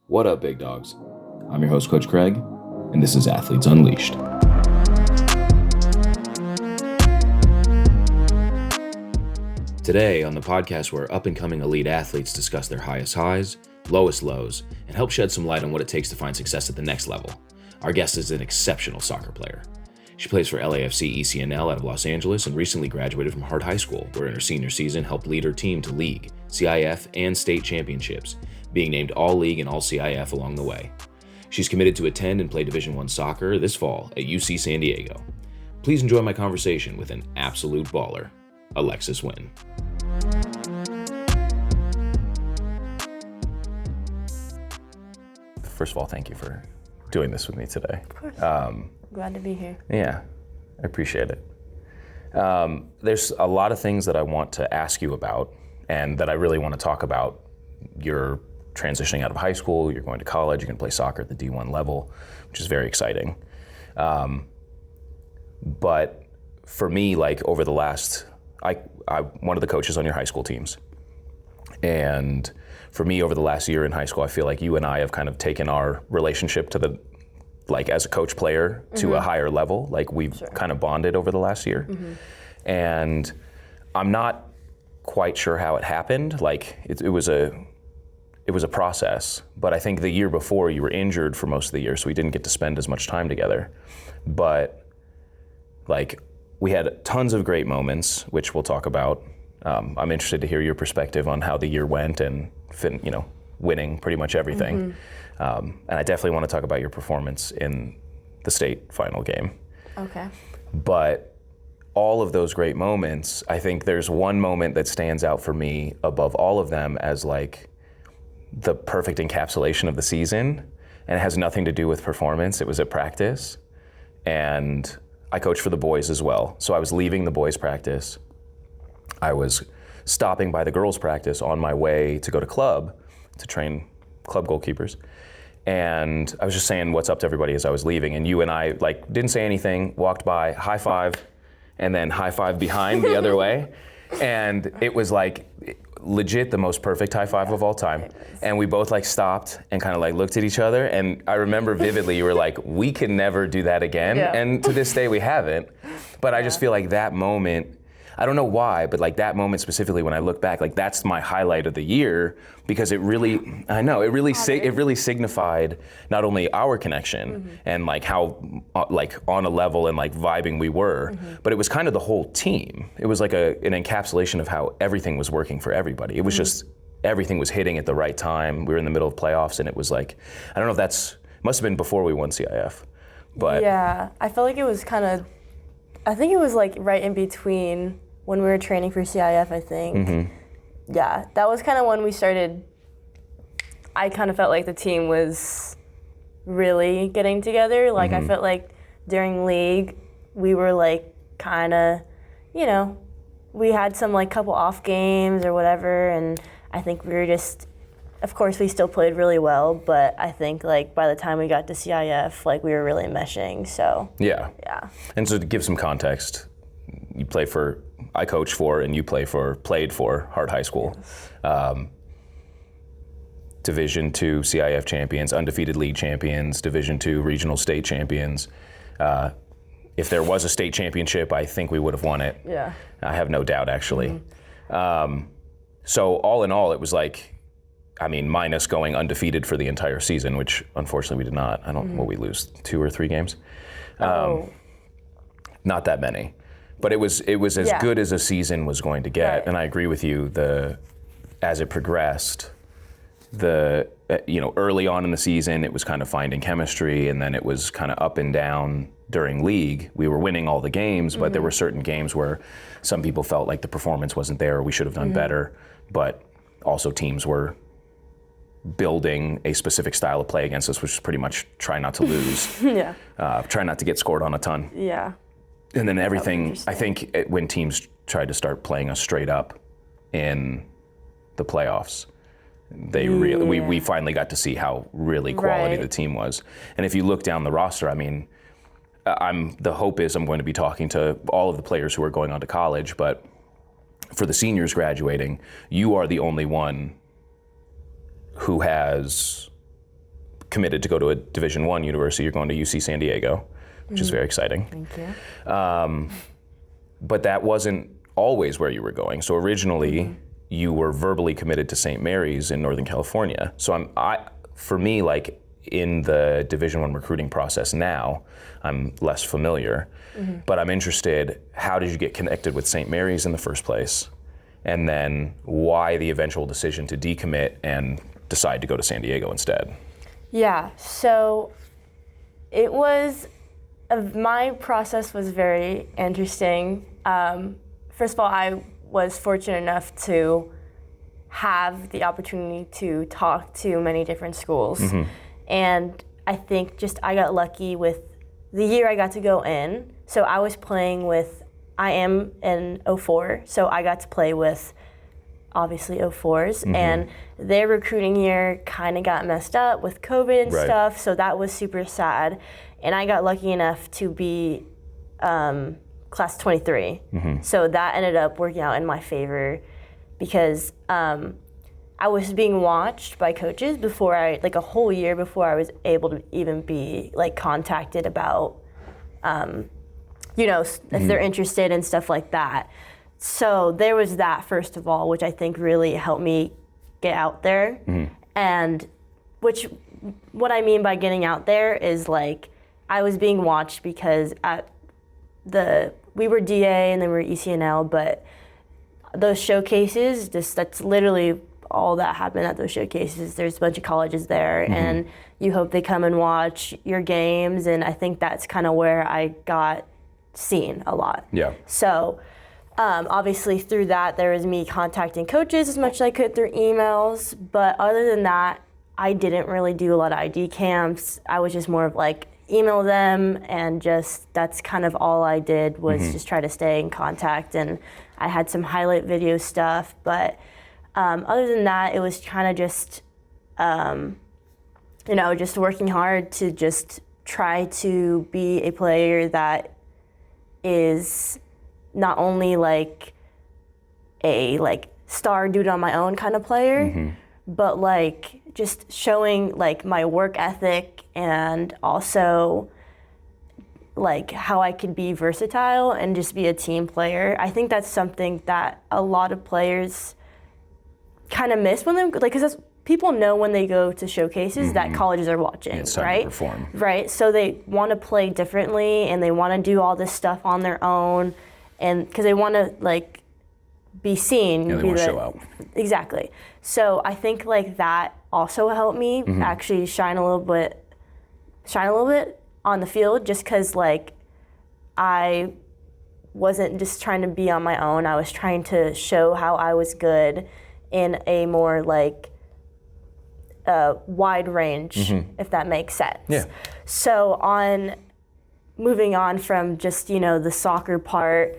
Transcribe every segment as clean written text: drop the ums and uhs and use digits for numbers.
What up, big dogs? I'm your host, Coach Craig, and this is Athletes Unleashed. Today on the podcast, where up-and-coming elite athletes discuss their highest highs, lowest lows, and help shed some light on what it takes to find success at the next level. Our guest is an exceptional soccer player. She plays for LAFC ECNL out of Los Angeles and recently graduated from Hart High School, where in her senior season helped lead her team to league, CIF, and state championships, being named All-League and All-CIF along the way. She's committed to attend and play Division I soccer this fall at UC San Diego. Please enjoy my conversation with an absolute baller, Alexis Nguyen. First of all, thank you for doing this with me today. Of course. Glad to be here. Yeah, I appreciate it. There's a lot of things that I want to ask you about and that I really want to talk about. You're transitioning out of high school, you're going to college, you're going to play soccer at the D1 level, which is very exciting. But for me, like over the last, I'm one of the coaches on your high school teams. And for me, over the last year in high school, I feel like you and I have kind of taken our relationship to the, like as a coach player, to a higher level. Like we've kind of bonded over the last year. And I'm not quite sure how it happened. Like it was a process, but I think the year before you were injured for most of the year, so we didn't get to spend as much time together. But like we had tons of great moments, which we'll talk about. I'm interested to hear your perspective on how the year went and winning pretty much everything. And I definitely want to talk about your performance in the state final game. Okay. But all of those great moments, I think there's one moment that stands out for me above all of them as like the perfect encapsulation of the season, and it has nothing to do with performance. It was at practice, and I coach for the boys as well. So I was leaving the boys' practice. I was stopping by the girls' practice on my way to go to club to train club goalkeepers. And I was just saying what's up to everybody as I was leaving. And you and I like didn't say anything, walked by, high five, and then high five behind the other way. And it was like legit the most perfect high five of all time. And we both like stopped and kind of like looked at each other. And I remember vividly, you were like, we can never do that again. Yeah. And to this day we haven't. But I just feel like that moment, I don't know why, but like that moment specifically, when I look back, like that's my highlight of the year, because it really signified not only our connection and like how like on a level and like vibing we were, but it was kind of the whole team. It was like an encapsulation of how everything was working for everybody. It was just, everything was hitting at the right time. We were in the middle of playoffs, and it was like, I don't know if must have been before we won CIF, but. Yeah, I felt like it was I think it was like right in between when we were training for CIF, I think. Yeah, that was kind of when we started, I kind of felt like the team was really getting together. Like I felt like during league, we were like kind of, we had some like couple off games or whatever, and I think we were just, of course we still played really well, but I think like by the time we got to CIF, like we were really meshing, so. Yeah. And so to give some context, I coach for and you played for Hart High School. Division II CIF champions, undefeated league champions, Division II regional state champions. If there was a state championship, I think we would have won it. Yeah. I have no doubt, actually. So all in all, it was like, minus going undefeated for the entire season, which unfortunately we did not. I don't, will we lose 2 or 3 games? Not that many. But it was as good as a season was going to get, Right. And I agree with you. As it progressed, early on in the season, it was kind of finding chemistry, and then it was kind of up and down during league. We were winning all the games, but there were certain games where some people felt like the performance wasn't there, or we should have done better. But also teams were building a specific style of play against us, which is pretty much try not to lose, try not to get scored on a ton. Yeah. And then everything, I think when teams tried to start playing us straight up in the playoffs, we finally got to see how really quality the team was. And if you look down the roster, the hope is I'm going to be talking to all of the players who are going on to college, but for the seniors graduating, you are the only one who has committed to go to a Division I university. You're going to UC San Diego, which is very exciting. Thank you. But that wasn't always where you were going. So originally, you were verbally committed to St. Mary's in Northern California. So for me, like in the Division I recruiting process now, I'm less familiar, but I'm interested, how did you get connected with St. Mary's in the first place? And then why the eventual decision to decommit and decide to go to San Diego instead? Yeah, so it was, my process was very interesting. First of all, I was fortunate enough to have the opportunity to talk to many different schools. And I think I got lucky with the year I got to go in. So I was playing with, I am in 04, so I got to play with obviously 04s, and their recruiting year kind of got messed up with COVID and stuff, so that was super sad. And I got lucky enough to be class 23. So that ended up working out in my favor because I was being watched by coaches before a whole year before I was able to even be contacted about, if they're interested and stuff like that. So there was that, first of all, which I think really helped me get out there. And what I mean by getting out there is I was being watched because we were DA and then we were ECNL, but those showcases, that's literally all that happened at those showcases. There's a bunch of colleges there, and you hope they come and watch your games, and I think that's kind of where I got seen a lot. Yeah. So obviously through that, there was me contacting coaches as much as I could through emails, but other than that, I didn't really do a lot of ID camps. I was just more of email them, and that's kind of all I did was just try to stay in contact. And I had some highlight video stuff, but other than that, it was kind of just working hard to just try to be a player that is not only a star dude on my own kind of player, but just showing my work ethic and also how I could be versatile and just be a team player. I think that's something that a lot of players kind of miss when they because people know when they go to showcases that colleges are watching, it's time right? to perform. Right. So they want to play differently and they want to do all this stuff on their own, and because they want to be seen. Yeah, they want to show out. Exactly. So I think that also helped me actually shine a little bit on the field, just because I wasn't just trying to be on my own. I was trying to show how I was good in a more wide range, if that makes sense. Yeah. So moving on from just the soccer part,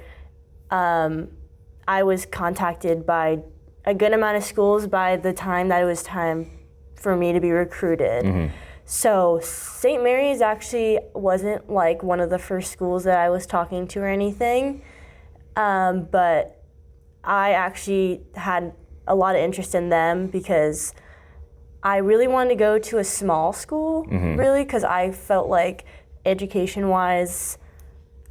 I was contacted by a good amount of schools by the time that it was time for me to be recruited. So St. Mary's actually wasn't one of the first schools that I was talking to or anything, but I actually had a lot of interest in them because I really wanted to go to a small school, really, because I felt education-wise,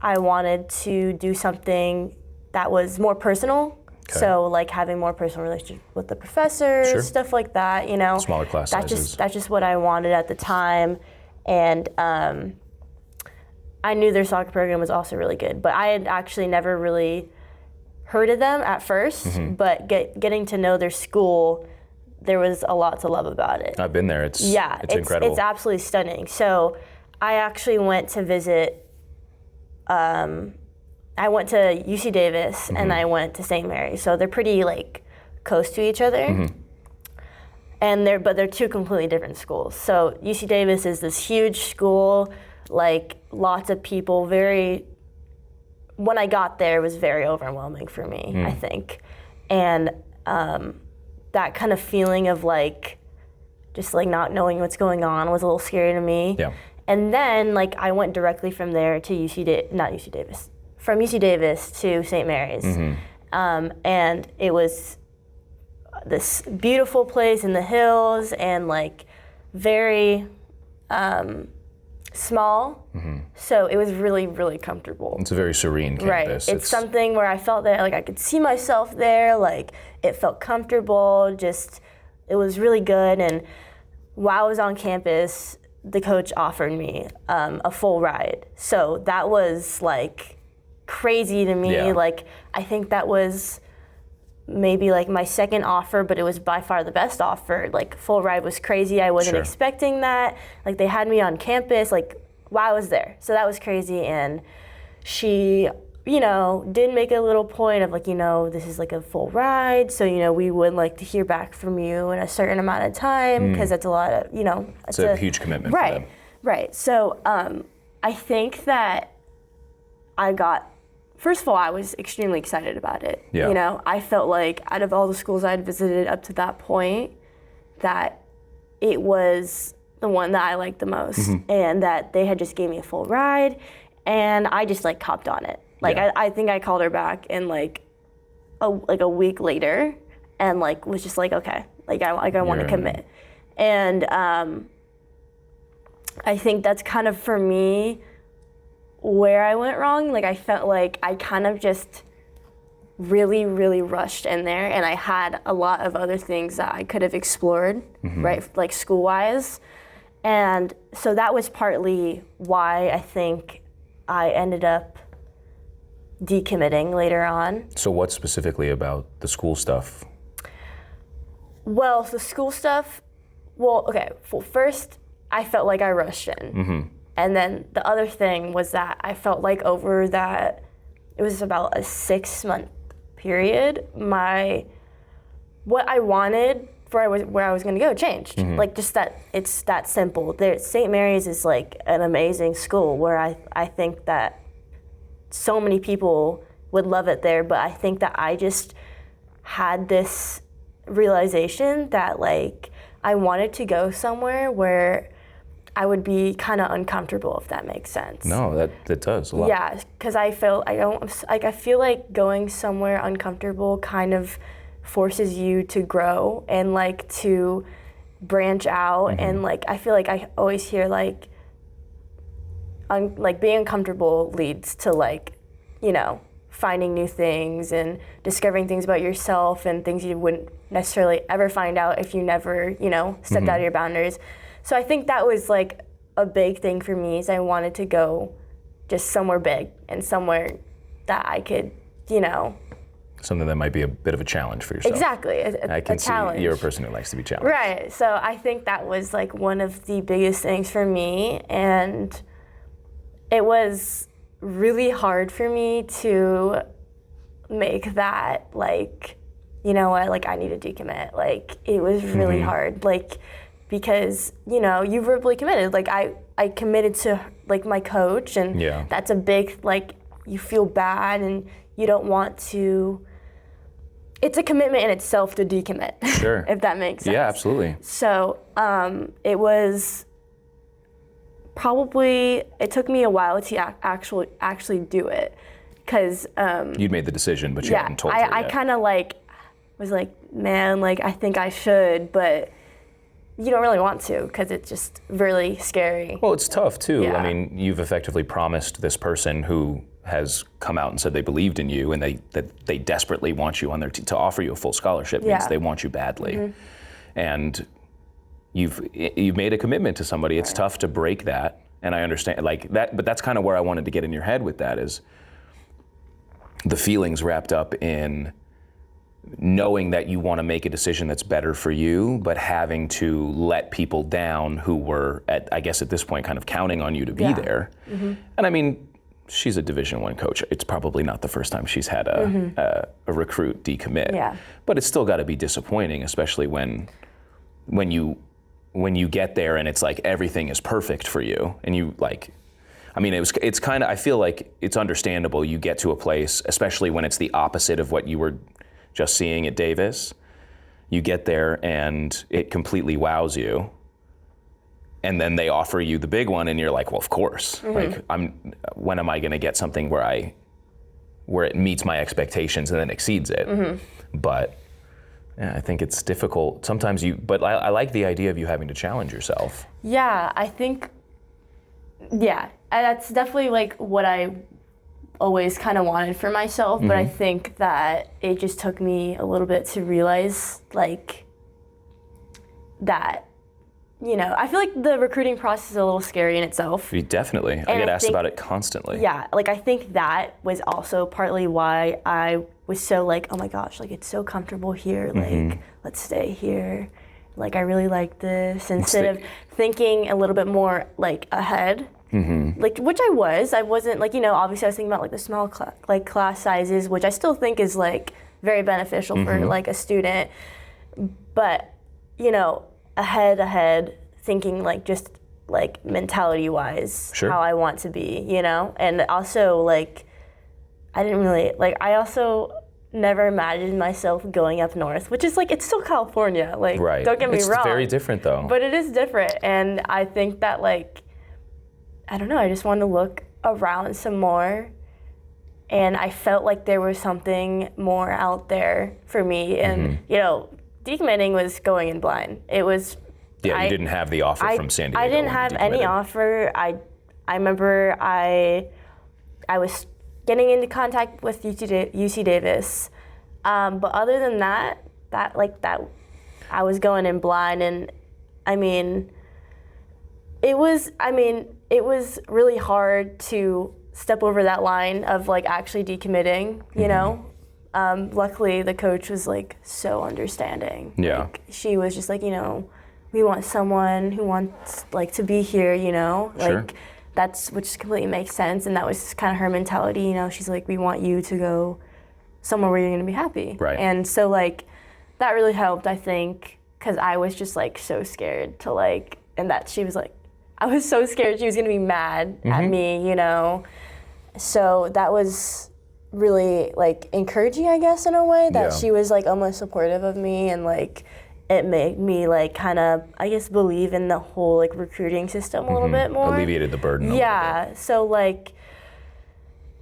I wanted to do something that was more personal. Okay. So having more personal relationship with the professors, stuff like that, Smaller class sizes. That's just what I wanted at the time. And I knew their soccer program was also really good, but I had actually never really heard of them at first, but getting to know their school, there was a lot to love about it. I've been there. It's incredible. It's absolutely stunning. So I actually went to visit, I went to UC Davis and I went to St. Mary's. So they're pretty close to each other. And they're two completely different schools. So UC Davis is this huge school, lots of people, when I got there, it was very overwhelming for me, I think. And that kind of feeling of just not knowing what's going on was a little scary to me. Yeah. And then I went directly from there to from UC Davis to St. Mary's. And it was this beautiful place in the hills and very small, so it was really, really comfortable. It's a very serene campus. Right. It's something where I felt that like I could see myself there, like it felt comfortable, just it was really good. And while I was on campus, the coach offered me a full ride. So that was like crazy to me. Yeah. Like I think that was maybe like my second offer, but it was by far the best offer. Like full ride was crazy. I wasn't expecting that. Like they had me on campus like while I was there. So that was crazy. And she, you know, did make a little point of like, you know, this is like a full ride. So, you know, we would like to hear back from you in a certain amount of time because that's a lot of, you know. It's a huge commitment right, for them. Right. So I think that I got, first of all, I was extremely excited about it. Yeah. You know, I felt like out of all the schools I'd visited up to that point, that it was the one that I liked the most, and that they had just gave me a full ride, and I just like hopped on it. Like I think I called her back in like a week later, and like was just like, okay, like I want to commit, and I think that's kind of for me where I went wrong. Like I felt like I kind of just really, really rushed in there, and I had a lot of other things that I could have explored, right, like school-wise. And so that was partly why I think I ended up decommitting later on. So what specifically about the school stuff? Well, the school stuff, okay, well, first I felt like I rushed in. And then the other thing was that I felt like over that, it was about a 6-month period, what I wanted for where I was going to go changed. Like just that, it's that simple. St. Mary's is like an amazing school where I think that so many people would love it there, but I think that I just had this realization that like I wanted to go somewhere where I would be kind of uncomfortable, if that makes sense. No, that does a lot. Yeah, because I feel like going somewhere uncomfortable kind of forces you to grow and like to branch out, and like I feel like I always hear like being uncomfortable leads to like, you know, finding new things and discovering things about yourself and things you wouldn't necessarily ever find out if you never, you know, stepped out of your boundaries. So I think that was like a big thing for me, is I wanted to go just somewhere big and somewhere that I could, you know. Something that might be a bit of a challenge for yourself. Exactly, I can see challenge. you're a person who likes to be challenged. Right, so I think that was like one of the biggest things for me, and it was really hard for me to make that like, you know what, like I need to decommit. Like it was really hard, like because, you know, you verbally committed. Like I committed to like my coach, and that's a big, like you feel bad and you don't want to, it's a commitment in itself to decommit. Sure. If that makes sense. Yeah, absolutely. So it was probably, it took me a while to actually do it, because you'd made the decision, but you hadn't told her yet. I kind of like was like, man, like I think I should, but you don't really want to, because it's just really scary. Well, it's tough too. Yeah. I mean, you've effectively promised this person who has come out and said they believed in you, and they desperately want you on their team. To offer you a full scholarship means they want you badly, and you've made a commitment to somebody. It's tough to break that, and I understand like that. But that's kind of where I wanted to get in your head with that, is the feelings wrapped up in knowing that you want to make a decision that's better for you, but having to let people down who were, I guess at this point, kind of counting on you to be there. And I mean, she's a Division I coach. It's probably not the first time she's had a recruit decommit. Yeah. But it's still got to be disappointing, especially when you get there and it's like everything is perfect for you, and you like, I mean, it's kind of, I feel like it's understandable. You get to a place, especially when it's the opposite of what you were just seeing at Davis. You get there and it completely wows you, and then they offer you the big one, and you're like, well, of course. Like, when am I going to get something where it meets my expectations and then exceeds it? But Yeah, I think it's difficult. Sometimes but I like the idea of you having to challenge yourself. Yeah, I think, that's definitely like what I always kind of wanted for myself, but I think that it just took me a little bit to realize like that, I feel like the recruiting process is a little scary in itself. Definitely. I get asked about it constantly. Yeah, like I think that was also partly why I was so like, oh my gosh, like it's so comfortable here, like let's stay here. Like I really like this, instead of thinking a little bit more like ahead. Like, which I wasn't like, obviously I was thinking about like the small class sizes, which I still think is like very beneficial for like a student, but ahead thinking like just like mentality wise, how I want to be, and also like I also never imagined myself going up north, which is like, it's still California, like don't get me wrong. It's very different though. But it is different, and I think that like, I don't know, I just wanted to look around some more, and I felt like there was something more out there for me, and decommitting was going in blind. It was you didn't have the offer from San Diego. I didn't have any offer. I remember I was getting into contact with UC Davis, but other than that I was going in blind, and it was really hard to step over that line of like actually decommitting, luckily the coach was like so understanding. Yeah. Like, she was just like, we want someone who wants like to be here, like which completely makes sense. And that was kind of her mentality, she's like, we want you to go somewhere where you're going to be happy. Right. And so like, that really helped, I think, because I was just like so scared to like, and that she was like, I was so scared she was going to be mad at me, So that was really like encouraging, I guess, in a way, that she was like almost supportive of me, and like it made me like kind of, I guess, believe in the whole like recruiting system a little bit more. Alleviated the burden a little bit. So like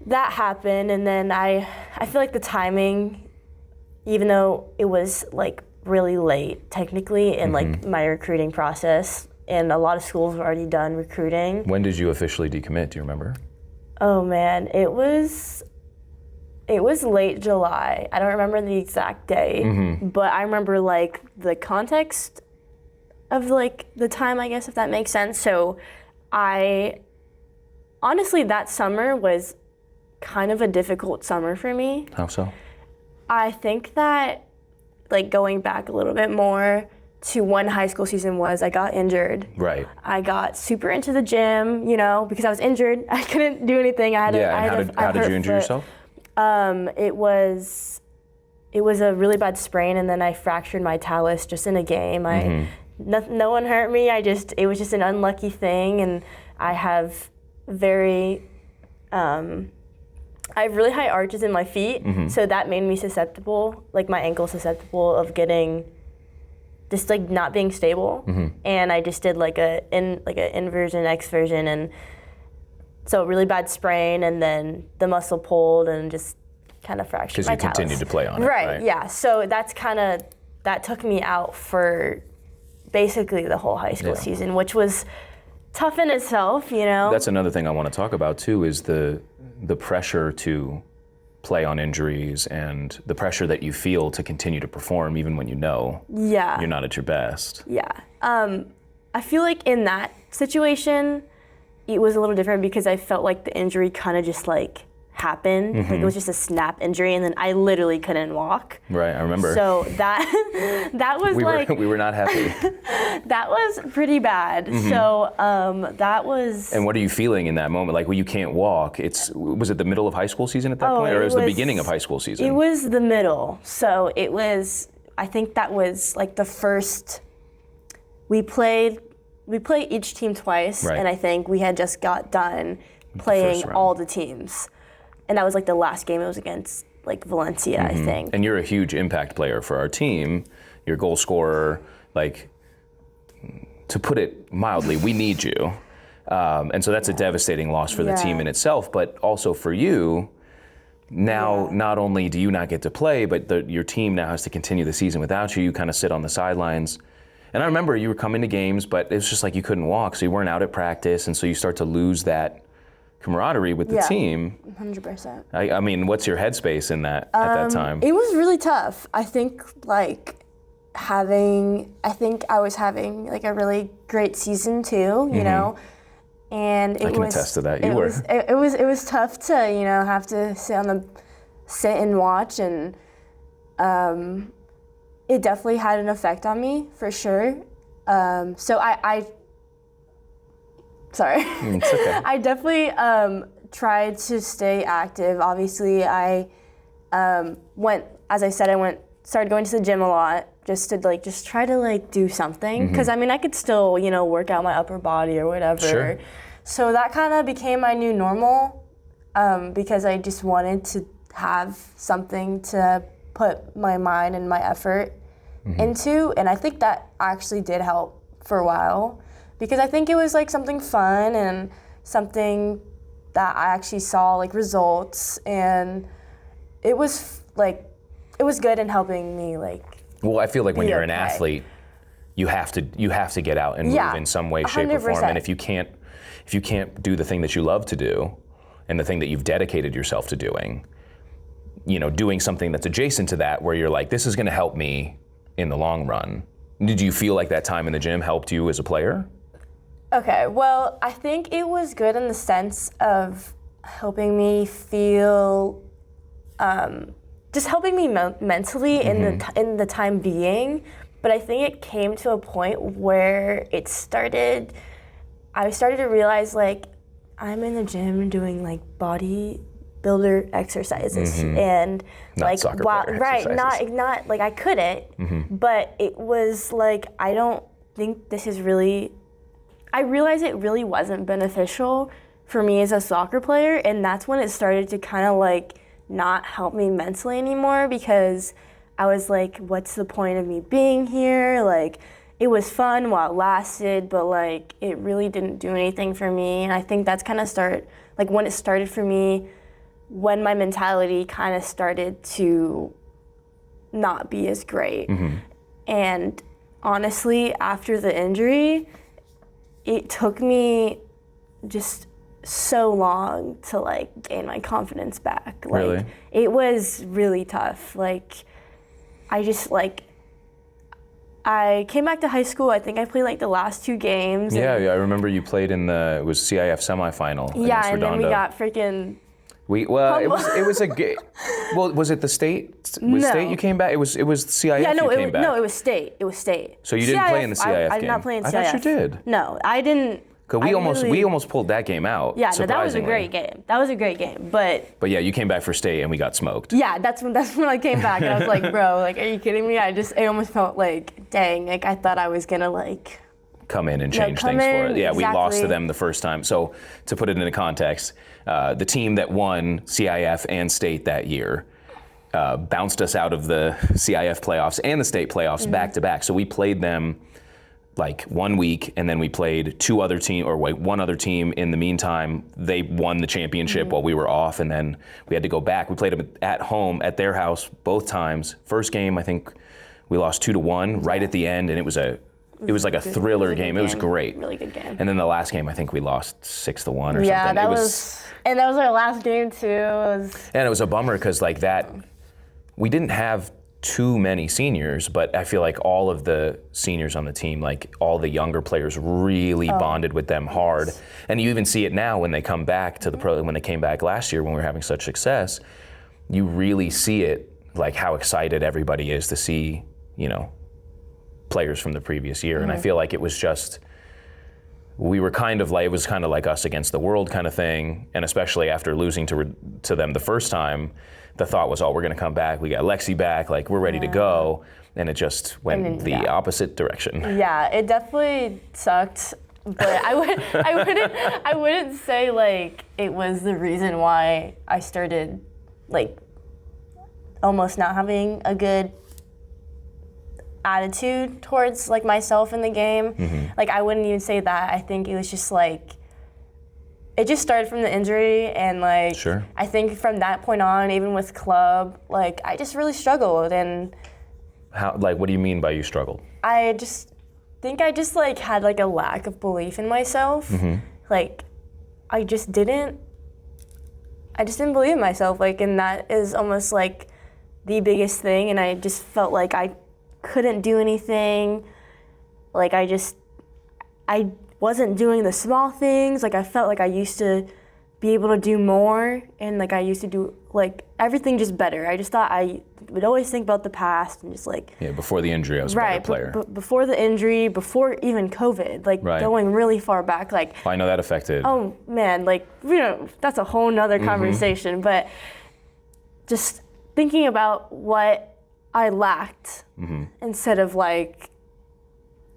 that happened, and then I feel like the timing, even though it was like really late technically in like my recruiting process, and a lot of schools have already done recruiting. When did you officially decommit? Do you remember? Oh man, it was late July. I don't remember the exact day, but I remember like the context of like the time, I guess, if that makes sense. So honestly, that summer was kind of a difficult summer for me. How so? I think that, like, going back a little bit more to when high school season was, I got injured. Right. I got super into the gym, because I was injured. I couldn't do anything. I had how did you injure yourself? It was a really bad sprain, and then I fractured my talus just in a game. No one hurt me. It was just an unlucky thing, and I have really high arches in my feet, so that made me susceptible, like my ankle susceptible of getting just like not being stable, and I just did like a inversion, exversion, and so really bad sprain, and then the muscle pulled and just kind of fractured my talus. Because you continued to play on it, right? Yeah. So that took me out for basically the whole high school season, which was tough in itself, That's another thing I want to talk about too, is the pressure to play on injuries and the pressure that you feel to continue to perform even when you're not at your best. Yeah. I feel like in that situation, it was a little different because I felt like the injury kind of just like happened. Like it was just a snap injury, and then I literally couldn't walk. Right, I remember. So that was we were not happy. That was pretty bad. So that was. And what are you feeling in that moment? Like, when you can't walk, was it the middle of high school season at that point, or it was the beginning of high school season? It was the middle. So I think that was like the first. We played each team twice, and I think we had just got done playing all the teams. And that was like the last game. It was against like Valencia, I think. And you're a huge impact player for our team. You're a goal scorer. Like, to put it mildly, we need you. And so that's a devastating loss for the team in itself, but also for you, now not only do you not get to play, but your team now has to continue the season without you. You kind of sit on the sidelines. And I remember you were coming to games, but it was just like you couldn't walk, so you weren't out at practice, and so you start to lose that camaraderie with the team. 100%. I mean, what's your headspace in that at that time? It was really tough. I think like I was having like a really great season too, you know, and I can attest to that. You were. It was tough to have to sit and watch, and it definitely had an effect on me for sure. So sorry. It's okay. I definitely tried to stay active. Obviously, I started going to the gym a lot just to try to do something. Because I mean, I could still, work out my upper body or whatever. Sure. So that kind of became my new normal because I just wanted to have something to put my mind and my effort into. And I think that actually did help for a while. Because I think it was something fun and something that I actually saw results, and it was good in helping me Well, I feel like when you're an okay. athlete, you have to get out and move in some way, shape, or form. 100%. And if you can't do the thing that you love to do, and the thing that you've dedicated yourself to doing, doing something that's adjacent to that, where you're like, this is going to help me in the long run. Did you feel like that time in the gym helped you as a player? Okay, well, I think it was good in the sense of helping me feel, just helping me mentally in the time being. But I think it came to a point where I started to realize I'm in the gym doing bodybuilder exercises and not soccer player exercises. not I couldn't, but it was I don't think this is really. I realized it really wasn't beneficial for me as a soccer player, and that's when it started to kind of not help me mentally anymore, because I was like, what's the point of me being here? It was fun while it lasted, but it really didn't do anything for me. And I think that's kind of when it started for me, when my mentality kind of started to not be as great. And honestly, after the injury, it took me just so long to gain my confidence back. Really? It was really tough. I came back to high school. I think I played the last 2 games. Yeah, I remember you played in it was CIF semifinal. Yeah, against and then we Redondo. got freaking. It was a game. Well, was it the state? Was No. state you came back? It was CIF. Yeah, no, you came back. No, it was state. It was state. So you didn't play in the CIF I did not play in CIF. I thought you did. No, I didn't. Cause we almost pulled that game out. Yeah, no, that was a surprisingly. great game. That was a great game, but. But yeah, you came back for state and we got smoked. Yeah, that's when I came back. And I was like, bro, are you kidding me? I almost felt dang, I thought I was gonna come in and change things for it. Yeah, exactly. We lost to them the first time. So to put it into context, the team that won CIF and state that year bounced us out of the CIF playoffs and the state playoffs back to back. So we played them 1 week, and then we played one other team in the meantime. They won the championship while we were off, and then we had to go back. We played them at home at their house both times. First game, I think we lost 2-1 right at the end, and it was like a thriller game. It was great. Really good game. And then the last game, I think we lost 6-1 or something. Yeah, that was our last game too. And it was a bummer because we didn't have too many seniors, but I feel like all of the seniors on the team, all the younger players really bonded with them hard. And you even see it now when they come back to the pro, when they came back last year when we were having such success, you really see it, how excited everybody is to see, players from the previous year. And I feel like it was just, we were it was kind of like us against the world kind of thing. And especially after losing to them the first time, the thought was, we're going to come back. We got Lexi back. We're ready to go. And it just went the opposite direction. Yeah, it definitely sucked. But I wouldn't say it was the reason why I started almost not having a good attitude towards myself in the game. I wouldn't even say that. I think it was just it just started from the injury, and like Sure. I think from that point on, even with club, like I just really struggled, and How? Like, what do you mean by you struggled? I just think I just like had like a lack of belief in myself. Like I just didn't believe in myself, like, and that is almost like the biggest thing, and I just felt like I couldn't do anything. Like I wasn't doing the small things. Like I felt like I used to be able to do more, and like I used to do like everything just better. I just thought I would always think about the past and just like Before the injury, I was a better player. Before the injury, before even COVID, like going really far back, like I know that affected. Oh man, like that's a whole nother conversation. But just thinking about what I lacked instead of like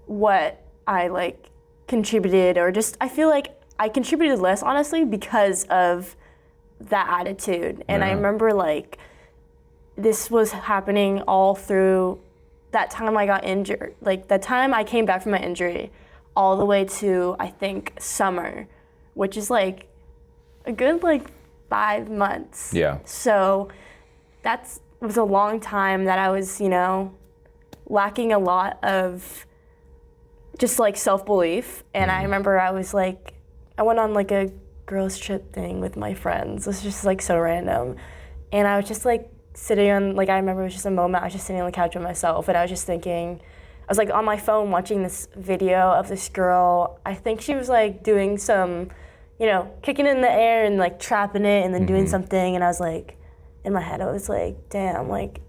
what I like contributed, or just I feel like I contributed less, honestly, because of that attitude. And I remember like this was happening all through that time I got injured, like the time I came back from my injury, all the way to I think summer, which is like a good like 5 months. Yeah. So it was a long time that I was, lacking a lot of just like self-belief. And I remember I went on like a girls trip thing with my friends. It was just like so random. And I was just like sitting on, like I remember it was just a moment, I was just sitting on the couch with myself, and I was just thinking, I was like on my phone watching this video of this girl. I think she was like doing some, kicking it in the air and like trapping it and then doing something. And I was like, in my head, I was like, damn, like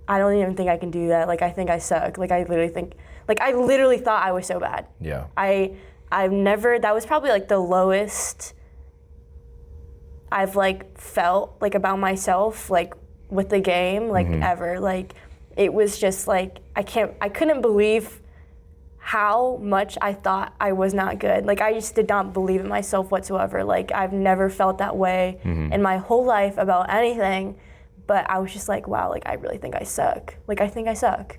I don't even think I can do that. Like I think I suck. Like I literally thought I was so bad. Yeah. That was probably like the lowest I've like felt like about myself, like with the game, like ever. Like it was just like, I couldn't believe how much I thought I was not good. Like I just did not believe in myself whatsoever. Like I've never felt that way in my whole life about anything, but I was just like, wow, like I really think I suck. Like I think I suck.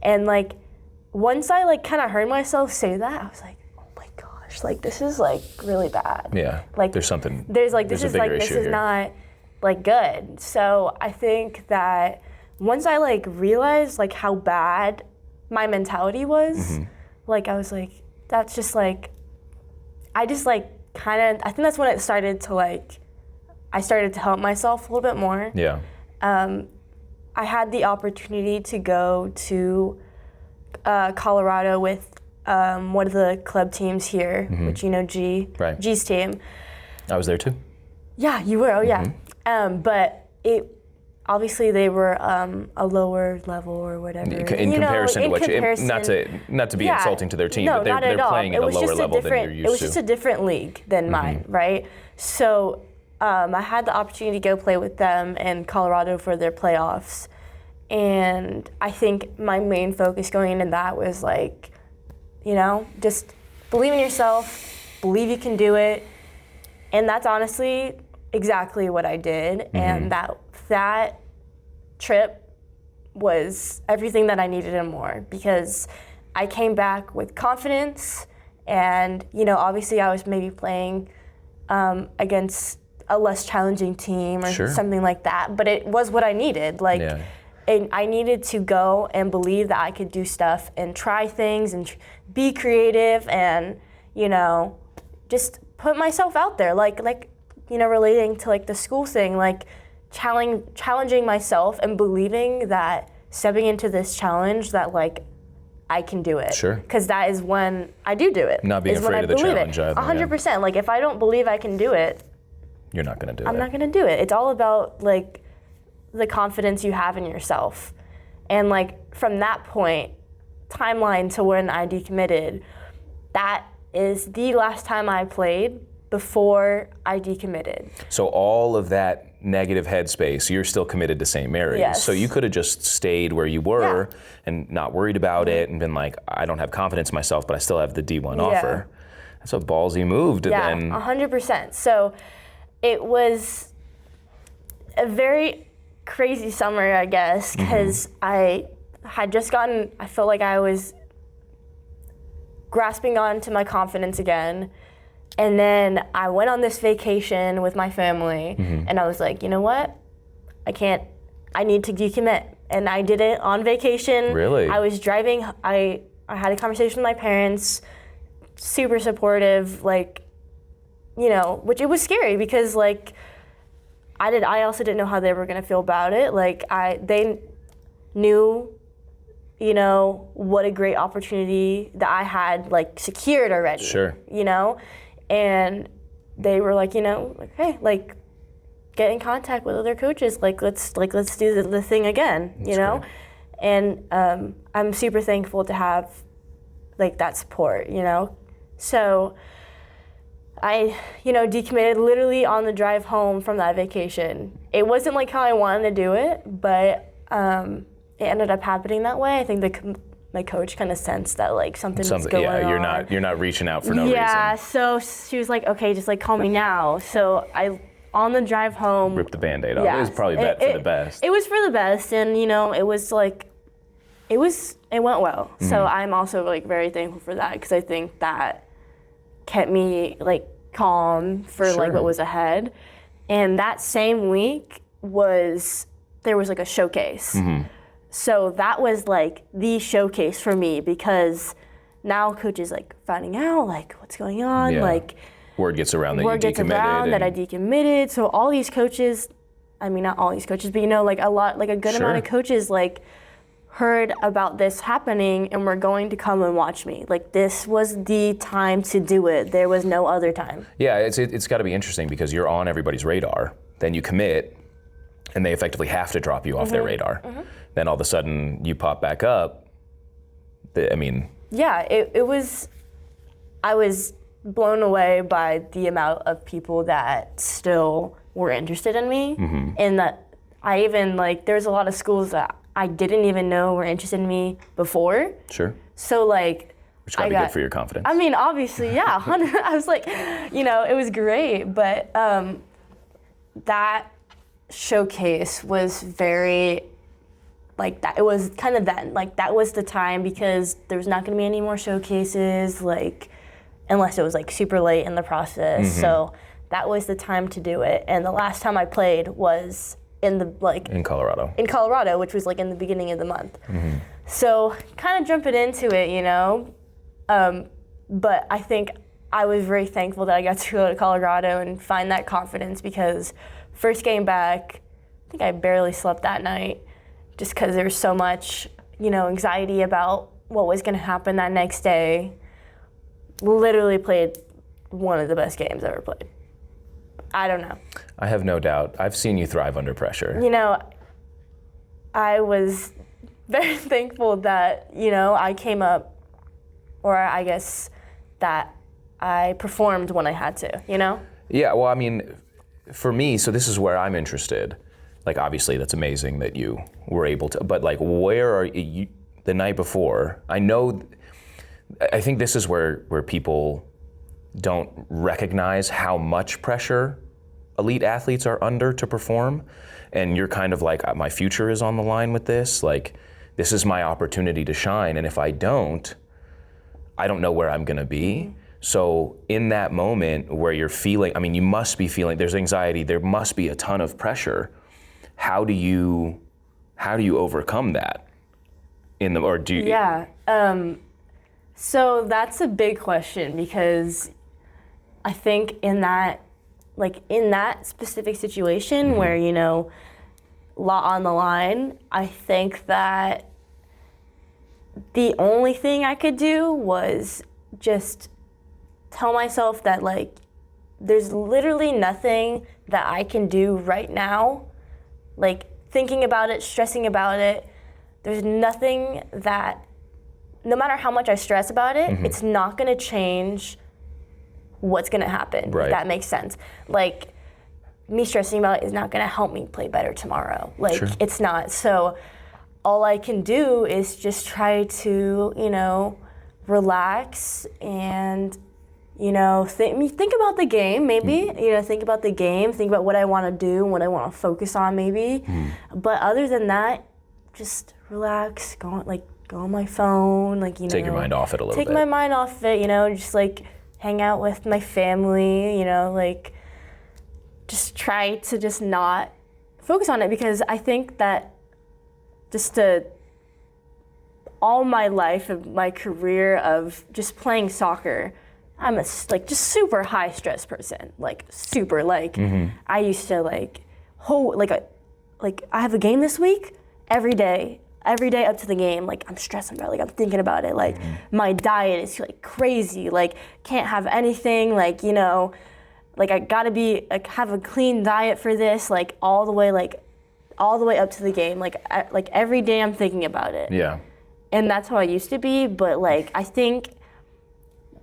And like once I like kind of heard myself say that, I was like, like this is like really bad. Yeah. Like there's something. There's like this is like this is not like good. So I think that once I like realized like how bad my mentality was, like I was like, that's just like, I just like I think that's when it started to like, I started to help myself a little bit more. Yeah. I had the opportunity to go to Colorado with one of the club teams here, which G, right. G's team. I was there too. Yeah, you were. Oh yeah. But obviously they were a lower level or whatever. In comparison to what not to be insulting to their team, but they're playing at a lower level than you're used to. It was just a different league than mine, right? So I had the opportunity to go play with them in Colorado for their playoffs, and I think my main focus going into that was like, just believe in yourself, believe you can do it. And that's honestly exactly what I did. And that trip was everything that I needed and more, because I came back with confidence, and, obviously I was maybe playing against a less challenging team or something like that, but it was what I needed. Like, and I needed to go and believe that I could do stuff and try things and be creative and, just put myself out there. Like, relating to like the school thing, like challenging myself and believing that stepping into this challenge that like I can do it. Sure. Because that is when I do it. Not being afraid of the challenge either. 100%. Like if I don't believe I can do it, you're not going to do it. I'm not going to do it. It's all about like the confidence you have in yourself. And like from that point, timeline to when I decommitted, that is the last time I played before I decommitted. So all of that negative headspace, you're still committed to St. Mary's. Yes. So you could have just stayed where you were and not worried about it and been like, I don't have confidence in myself, but I still have the D1 offer. That's a ballsy move to then. 100%. So it was a very crazy summer, I guess, because I had just I felt like I was grasping on to my confidence again. And then I went on this vacation with my family, and I was like, you know what? I need to decommit. And I did it on vacation. Really? I was driving, I had a conversation with my parents, super supportive, like, you know, which it was scary because, like, I also didn't know how they were gonna feel about it. Like, they knew, you know, what a great opportunity that I had, like, secured already. Sure. You know? And they were like, you know, like, hey, like, get in contact with other coaches. Let's do the thing again, you know? Great. And I'm super thankful to have, like, that support, you know? So I, you know, decommitted literally on the drive home from that vacation. It wasn't like how I wanted to do it, but it ended up happening that way. I think my coach kind of sensed that, like, something was going on. Yeah, you're not reaching out for no reason. Yeah, so she was like, okay, just, like, call me now. So on the drive home, Rip the Band-Aid off. yeah, It was probably for the best. It was for the best, and, you know, it was like, it went well. So I'm also, like, very thankful for that, because I think that kept me, like, calm for like what was ahead. And that same week there was like a showcase. So that was like the showcase for me, because now coach is like finding out like what's going on, like word gets around that word you gets decommitted. around that I decommitted. So all these coaches, I mean not all these coaches, but you know, like a good amount of coaches like heard about this happening and were going to come and watch me. Like, this was the time to do it. There was no other time. Yeah, it's got to be interesting because you're on everybody's radar. Then you commit, and they effectively have to drop you off their radar. Then all of a sudden you pop back up. Yeah, I was blown away by the amount of people that still were interested in me. And that I even, like, there's a lot of schools that I didn't even know were interested in me before. Sure. So, like, which got to be good for your confidence. I mean, obviously, yeah. I was like, you know, it was great. But that showcase was very, like, that. It was kind of then. Like, that was the time, because there was not going to be any more showcases, like, unless it was, like, super late in the process. So that was the time to do it. And the last time I played was in Colorado, which was like in the beginning of the month. So kind of jumping into it, you know, but I think I was very thankful that I got to go to Colorado and find that confidence, because first game back, I think I barely slept that night, just because there was so much, you know, anxiety about what was going to happen that next day. Literally played one of the best games I ever played. I don't know. I have no doubt. I've seen you thrive under pressure. You know, I was very thankful that, you know, I came up, or I guess that I performed when I had to, you know? Yeah, well, I mean, for me, so this is where I'm interested. Like, obviously, that's amazing that you were able to, but, like, where are you the night before? I think this is where people don't recognize how much pressure elite athletes are under to perform. And you're kind of like, my future is on the line with this. Like, this is my opportunity to shine. And if I don't know where I'm going to be. So in that moment where you're feeling, I mean, you must be feeling, there's anxiety, there must be a ton of pressure. How do you overcome that? Yeah. So that's a big question, because I think in that specific situation where, you know, lot on the line, I think that the only thing I could do was just tell myself that, like, there's literally nothing that I can do right now, like, thinking about it, stressing about it. There's nothing that, no matter how much I stress about it, it's not going to change what's going to happen, if that makes sense. Like, me stressing about it is not going to help me play better tomorrow. Like, it's not. So all I can do is just try to, you know, relax and, you know, think about the game, maybe. You know, think about the game, think about what I want to do, what I want to focus on, maybe. But other than that, just relax, go on my phone, like, you know. Take your mind off it a little bit. Take my mind off it, you know, just, like, hang out with my family, like just try to just not focus on it, because I think that all my life of my career of just playing soccer, I'm just super high stress person, super I used to I have a game this week, every day up to the game, I'm stressing about it, I'm thinking about it, my diet is crazy, can't have anything, I gotta have a clean diet for this, all the way up to the game, every day I'm thinking about it. Yeah. And that's how I used to be, but I think,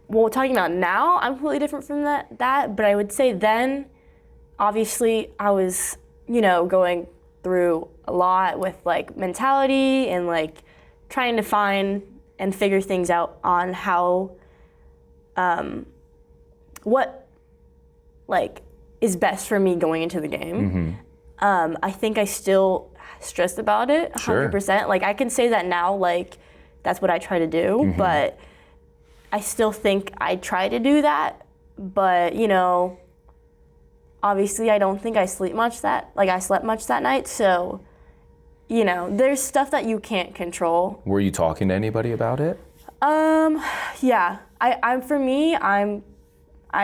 well, talking about now, I'm completely different from that, but I would say then, obviously, I was, going through a lot with mentality and trying to find and figure things out on how, what is best for me going into the game. I think I still stressed about it 100%. Sure. I can say that now, that's what I try to do, but I still think I try to do that, but obviously I don't think I slept much that night, so there's stuff that you can't control. Were you talking to anybody about it? Yeah. I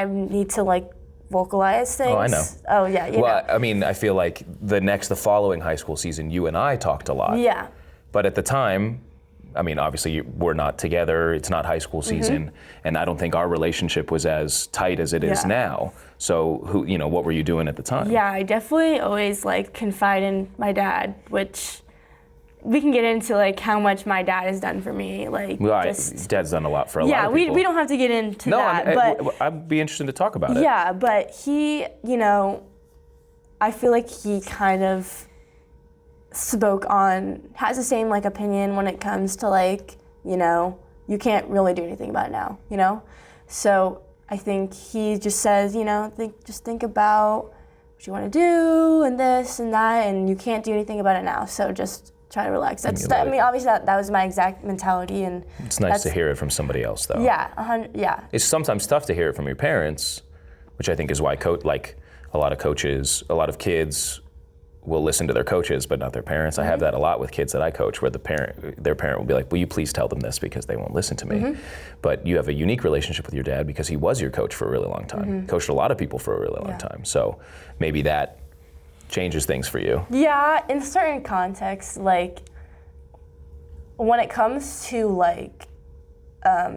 need to vocalize things. Oh, I know. Oh, yeah. Well, I mean, I feel like the following high school season, you and I talked a lot. Yeah. But at the time, I mean, obviously we're not together, it's not high school season, and I don't think our relationship was as tight as it is now. So what were you doing at the time? Yeah, I definitely always confide in my dad, which we can get into how much my dad has done for me. Dad's done a lot for a lot of people. Yeah, we don't have to get into that. But I'd be interested to talk about it. Yeah, but he, I feel like he kind of has the same opinion when it comes to you can't really do anything about it now, So I think he just says, think about what you want to do and this and that, and you can't do anything about it now. So just try to relax. Obviously that was my exact mentality, and it's nice to hear it from somebody else, though. Yeah, yeah. It's sometimes tough to hear it from your parents, which I think is why a lot of kids will listen to their coaches, but not their parents. I have that a lot with kids that I coach, where their parent will be like, will you please tell them this, because they won't listen to me. But you have a unique relationship with your dad because he was your coach for a really long time, coached a lot of people for a really long time. So maybe that changes things for you. Yeah, in certain contexts, when it comes to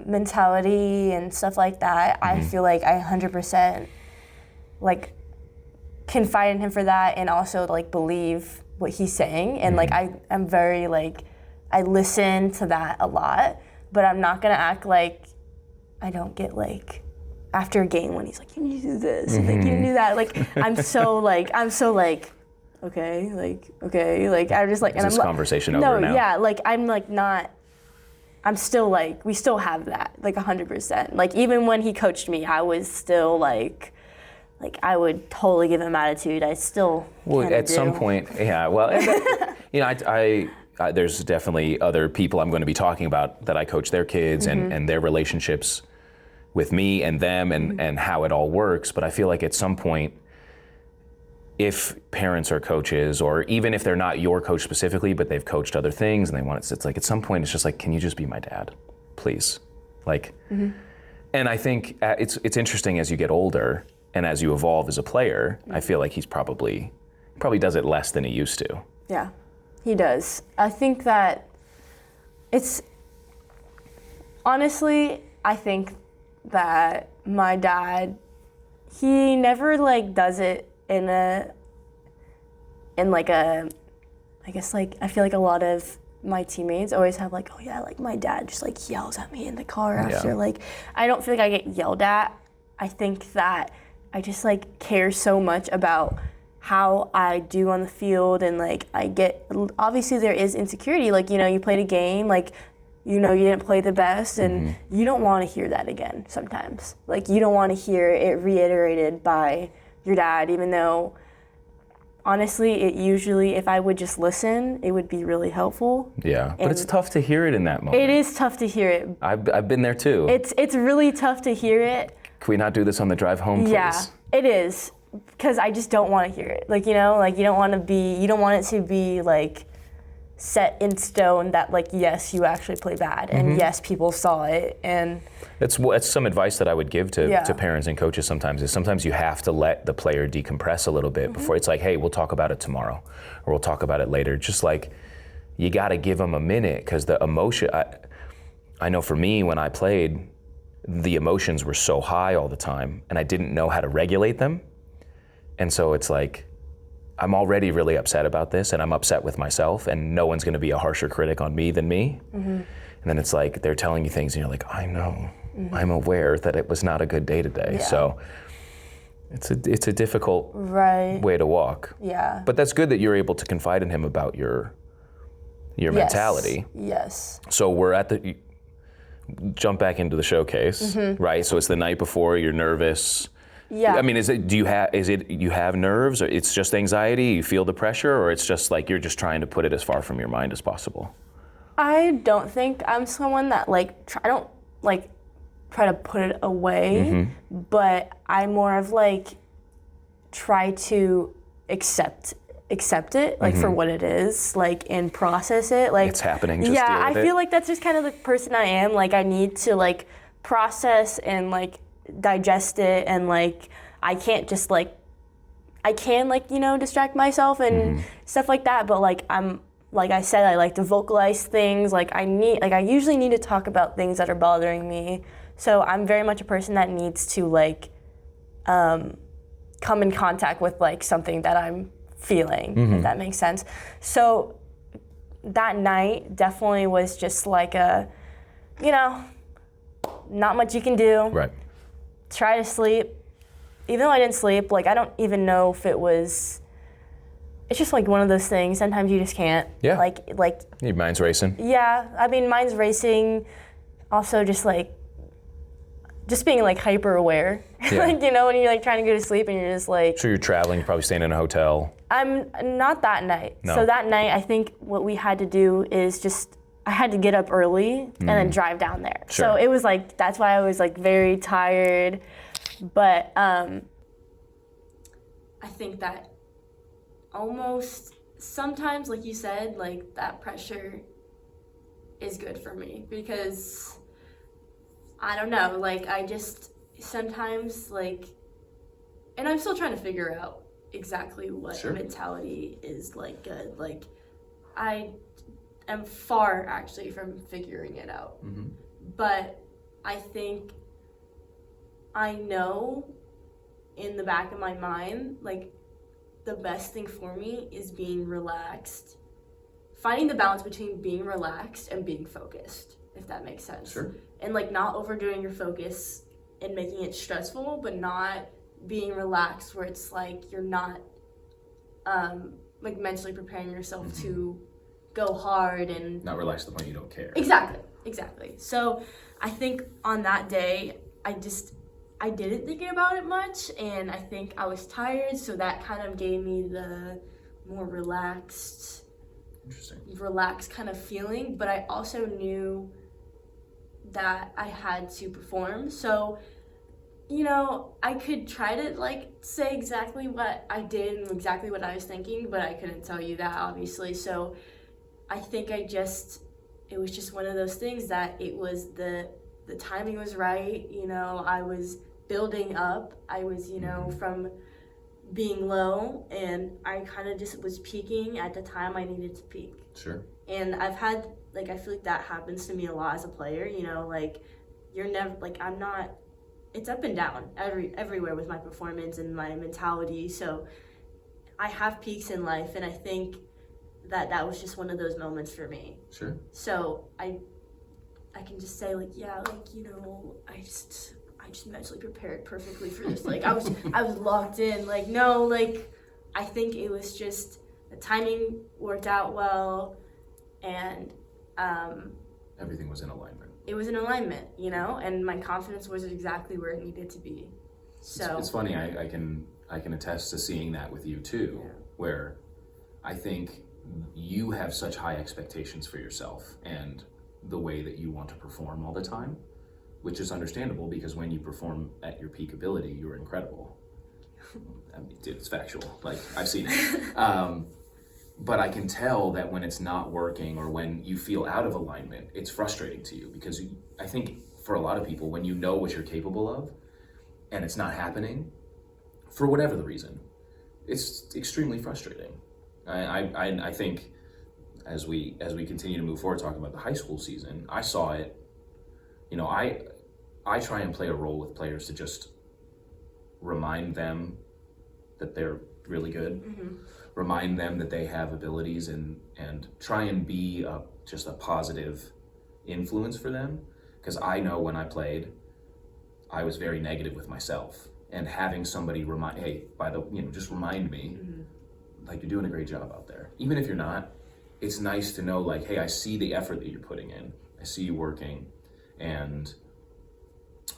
mentality and stuff like that, I feel like I 100% confide in him for that, and also believe what he's saying, and I'm very I listen to that a lot, but I'm not gonna act like I don't get after a game when he's like, you need to do this, and you need to do that, I'm so okay, I'm just Is this conversation over now? No, yeah, I'm not, I'm still we still have that 100%. Even when he coached me, I was still I would totally give him attitude. I still at some point, yeah. Well, I there's definitely other people I'm going to be talking about that I coach their kids and their relationships with me and them and how it all works. But I feel like at some point, if parents are coaches, or even if they're not your coach specifically, but they've coached other things and they want it, it's at some point it's just can you just be my dad, please? And I think it's interesting as you get older. And as you evolve as a player, I feel like he's probably does it less than he used to. Yeah, he does. I think that honestly, I think that my dad, he never does it I feel like a lot of my teammates always have oh yeah, my dad just yells at me in the car after, I don't feel like I get yelled at. I think that I just care so much about how I do on the field, and I get, obviously there is insecurity, you played a game, you didn't play the best, and you don't want to hear that again sometimes. You don't want to hear it reiterated by your dad, even though honestly it usually, if I would just listen, it would be really helpful. Yeah, but it's tough to hear it in that moment. It is tough to hear it. I've been there too. It's really tough to hear it. can we not do this on the drive home, please? Yeah, it is. Because I just don't want to hear it. Like, you know, like you don't want it to be like set in stone that like, yes, you actually play bad and yes, people saw it. And That's some advice that I would give to parents and coaches sometimes, is sometimes you have to let the player decompress a little bit before it's like, hey, we'll talk about it tomorrow or we'll talk about it later. Just like, you got to give them a minute, because the emotion, I know for me when I played, the emotions were so high all the time and I didn't know how to regulate them. And so it's like, I'm already really upset about this and I'm upset with myself, and no one's going to be a harsher critic on me than me. And then it's like they're telling you things and you're like, I know, I'm aware that it was not a good day today. Yeah. So it's a difficult way to walk. Yeah. But that's good that you're able to confide in him about your mentality. Yes. So we're at the, jump back into the showcase, right? So it's the night before, you're nervous. Yeah. I mean, you have nerves, or it's just anxiety, you feel the pressure, or it's just like you're just trying to put it as far from your mind as possible? I don't think I'm someone that like, I don't like try to put it away, but I more of like try to accept it like for what it is, like, and process it. Like, it's happening, just deal with I it. feel like that's just kind of the person I am. Like, I need to like process and like digest it, and like I can't just like, I can like, you know, distract myself and stuff like that, but like I'm, like I said, I like to vocalize things. Like I usually need to talk about things that are bothering me. So I'm very much a person that needs to like come in contact with like something that I'm feeling, if that makes sense. So that night definitely was just like a, you know, not much you can do. Right. Try to sleep. Even though I didn't sleep, like I don't even know if it was, it's just like one of those things. Sometimes you just can't. Yeah. Like. Your mind's racing. Yeah, I mean, mine's racing. Also, just being like hyper aware. Yeah. Like, you know, when you're like trying to go to sleep and you're just like. Sure, you're traveling. You're probably staying in a hotel. I'm not that night. No. So that night, I think what we had to do is just, I had to get up early and then drive down there. Sure. So it was like, that's why I was like very tired. But I think that almost sometimes, like you said, like that pressure is good for me, because I don't know, like I just sometimes like, and I'm still trying to figure out exactly what mentality is like good. Like I am far actually from figuring it out. But I think I know in the back of my mind, like the best thing for me is being relaxed, finding the balance between being relaxed and being focused, if that makes sense. Sure. And like not overdoing your focus and making it stressful, but not being relaxed where it's like you're not like mentally preparing yourself to go hard and Not relaxed to the point you don't care. Exactly. So I think on that day, I didn't think about it much, and I think I was tired, so that kind of gave me the more relaxed kind of feeling. But I also knew that I had to perform. So, you know, I could try to like say exactly what I did and exactly what I was thinking, but I couldn't tell you that, obviously. So I think it was just one of those things that it was the timing was right. You know, I was building up. I was, you know, from being low, and I kind of just was peaking at the time I needed to peak. Sure. And I've had, like, I feel like that happens to me a lot as a player, you know, like, you're never, like, I'm not, it's up and down everywhere with my performance and my mentality. So I have peaks in life, and I think that was just one of those moments for me. Sure. So I can just say, like, yeah, like, you know, I just mentally prepared perfectly for this. Like, I was locked in. Like, no, like, I think it was just the timing worked out well, and everything was in alignment. It was in alignment, you know, and my confidence was exactly where it needed to be. So it's funny. I can attest to seeing that with you too, where I think you have such high expectations for yourself and the way that you want to perform all the time, which is understandable because when you perform at your peak ability, you're incredible. I mean, dude, it's factual. Like, I've seen it. But I can tell that when it's not working or when you feel out of alignment, it's frustrating to you because I think for a lot of people, when you know what you're capable of and it's not happening, for whatever the reason, it's extremely frustrating. I think as we continue to move forward talking about the high school season, I saw it. You know, I try and play a role with players to just remind them that they're really good, remind them that they have abilities, and try and be just a positive influence for them. Because I know when I played, I was very negative with myself, and having somebody remind, hey, just remind me, like, you're doing a great job out there. Even if you're not, it's nice to know, like, hey, I see the effort that you're putting in. I see you working. And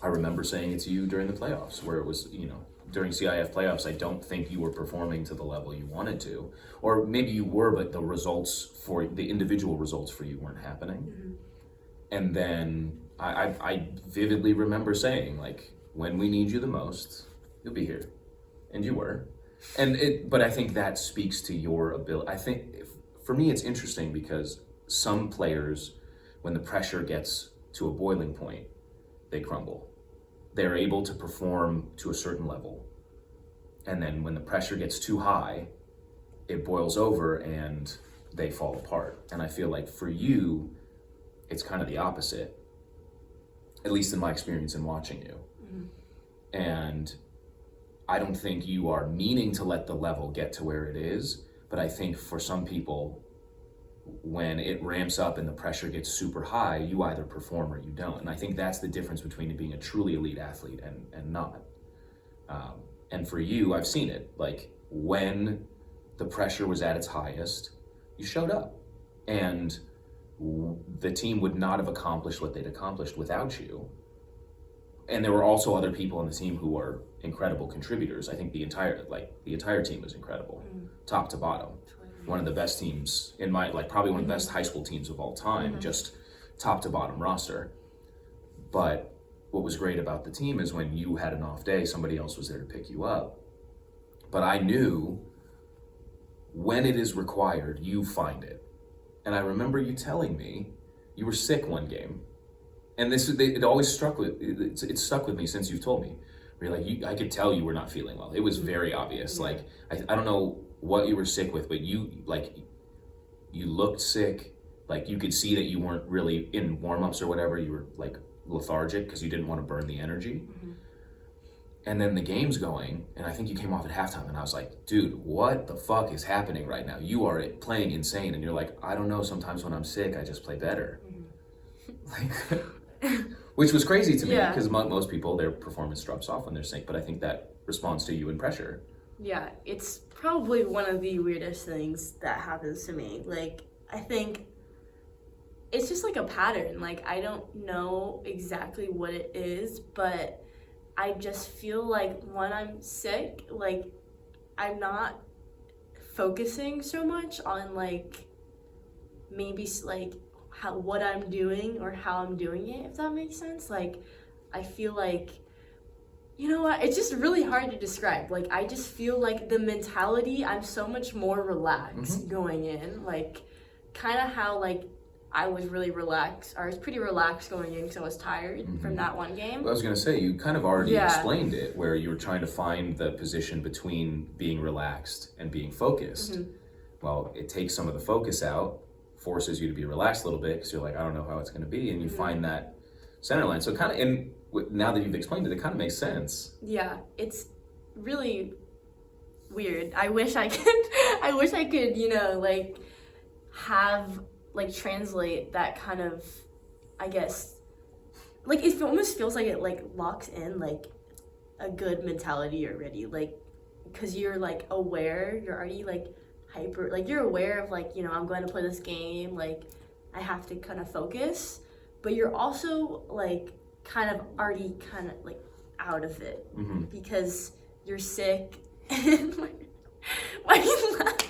I remember saying it to you during the playoffs, where it was, during CIF playoffs, I don't think you were performing to the level you wanted to. Or maybe you were, but the individual results for you weren't happening. And then I vividly remember saying, like, when we need you the most, you'll be here. And you were. But I think that speaks to your ability. I think, for me, it's interesting because some players, when the pressure gets to a boiling point, they crumble. They're able to perform to a certain level. And then when the pressure gets too high, it boils over and they fall apart. And I feel like for you, it's kind of the opposite, at least in my experience in watching you. And I don't think you are meaning to let the level get to where it is, but I think for some people, when it ramps up and the pressure gets super high, you either perform or you don't. And I think that's the difference between being a truly elite athlete and not. And for you, I've seen it. Like, when the pressure was at its highest, you showed up. And the team would not have accomplished what they'd accomplished without you. And there were also other people on the team who were incredible contributors. I think the entire team was incredible, top to bottom. One of the best teams probably one of the best high school teams of all time, just top to bottom roster. But what was great about the team is when you had an off day, somebody else was there to pick you up. But I knew when it is required, you find it. And I remember you telling me you were sick one game. And it always stuck with me since you've told me. Where you're like, I could tell you were not feeling well. It was very obvious. Like, I don't know what you were sick with, but you looked sick. Like, you could see that you weren't really in warm-ups or whatever. You were like lethargic because you didn't want to burn the energy. And then the game's going, and I think you came off at halftime, and I was like, dude, what the fuck is happening right now? You are playing insane. And you're like, I don't know, sometimes when I'm sick, I just play better. Which was crazy to me, because most people, their performance drops off when they're sick, but I think that responds to you in pressure. Yeah, it's probably one of the weirdest things that happens to me. Like, I think it's just like a pattern. Like, I don't know exactly what it is, but I just feel like when I'm sick, like, I'm not focusing so much on, like, maybe, like, what I'm doing or how I'm doing it, if that makes sense. Like, I feel like, you know what, it's just really hard to describe. Like, I just feel like the mentality, I'm so much more relaxed going in. Like, kind of how, like, I was really relaxed, or I was pretty relaxed going in because I was tired from that one game. Well, I was going to say, you kind of already explained it, where you were trying to find the position between being relaxed and being focused. Well, it takes some of the focus out, forces you to be relaxed a little bit because you're like, I don't know how it's going to be, and you find that center line. So kind of, and now that you've explained it, it kind of makes sense. Yeah, it's really weird. I wish I could, you know, like, have, like, translate that kind of, I guess, like, it almost feels like it, like, locks in, like, a good mentality already, like, because you're, like, aware, you're already, like, hyper, like, you're aware of, like, you know, I'm going to play this game, like, I have to kind of focus, but you're also, like, kind of already kind of, like, out of it, because you're sick, and, like, why are you laughing?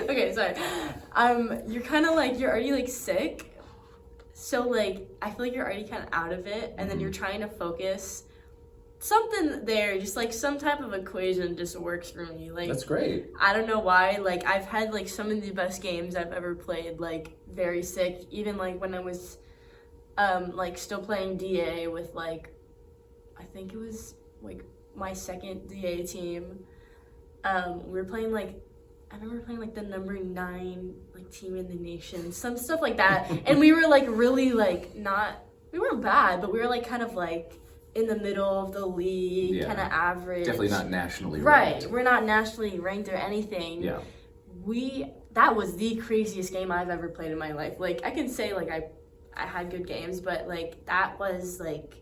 Okay, sorry. You're kind of, like, you're already, like, sick, So, like, I feel like you're already kind of out of it, and then you're trying to focus. Something there, just, like, some type of equation just works for me. Like, That's great. I don't know why. Like, I've had, like, some of the best games I've ever played, like, very sick. Even, like, when I was, like, still playing DA with, like, I think it was, like, my second DA team. We were playing, like, I remember playing, like, the number 9, like, team in the nation, some stuff like that. And we were, like, really, like, we weren't bad, but we were, like, kind of, like, in the middle of the league, kind of average. Definitely not nationally ranked. Right. We're not nationally ranked or anything. Yeah. That was the craziest game I've ever played in my life. Like, I can say, like, I had good games, but, like, that was, like,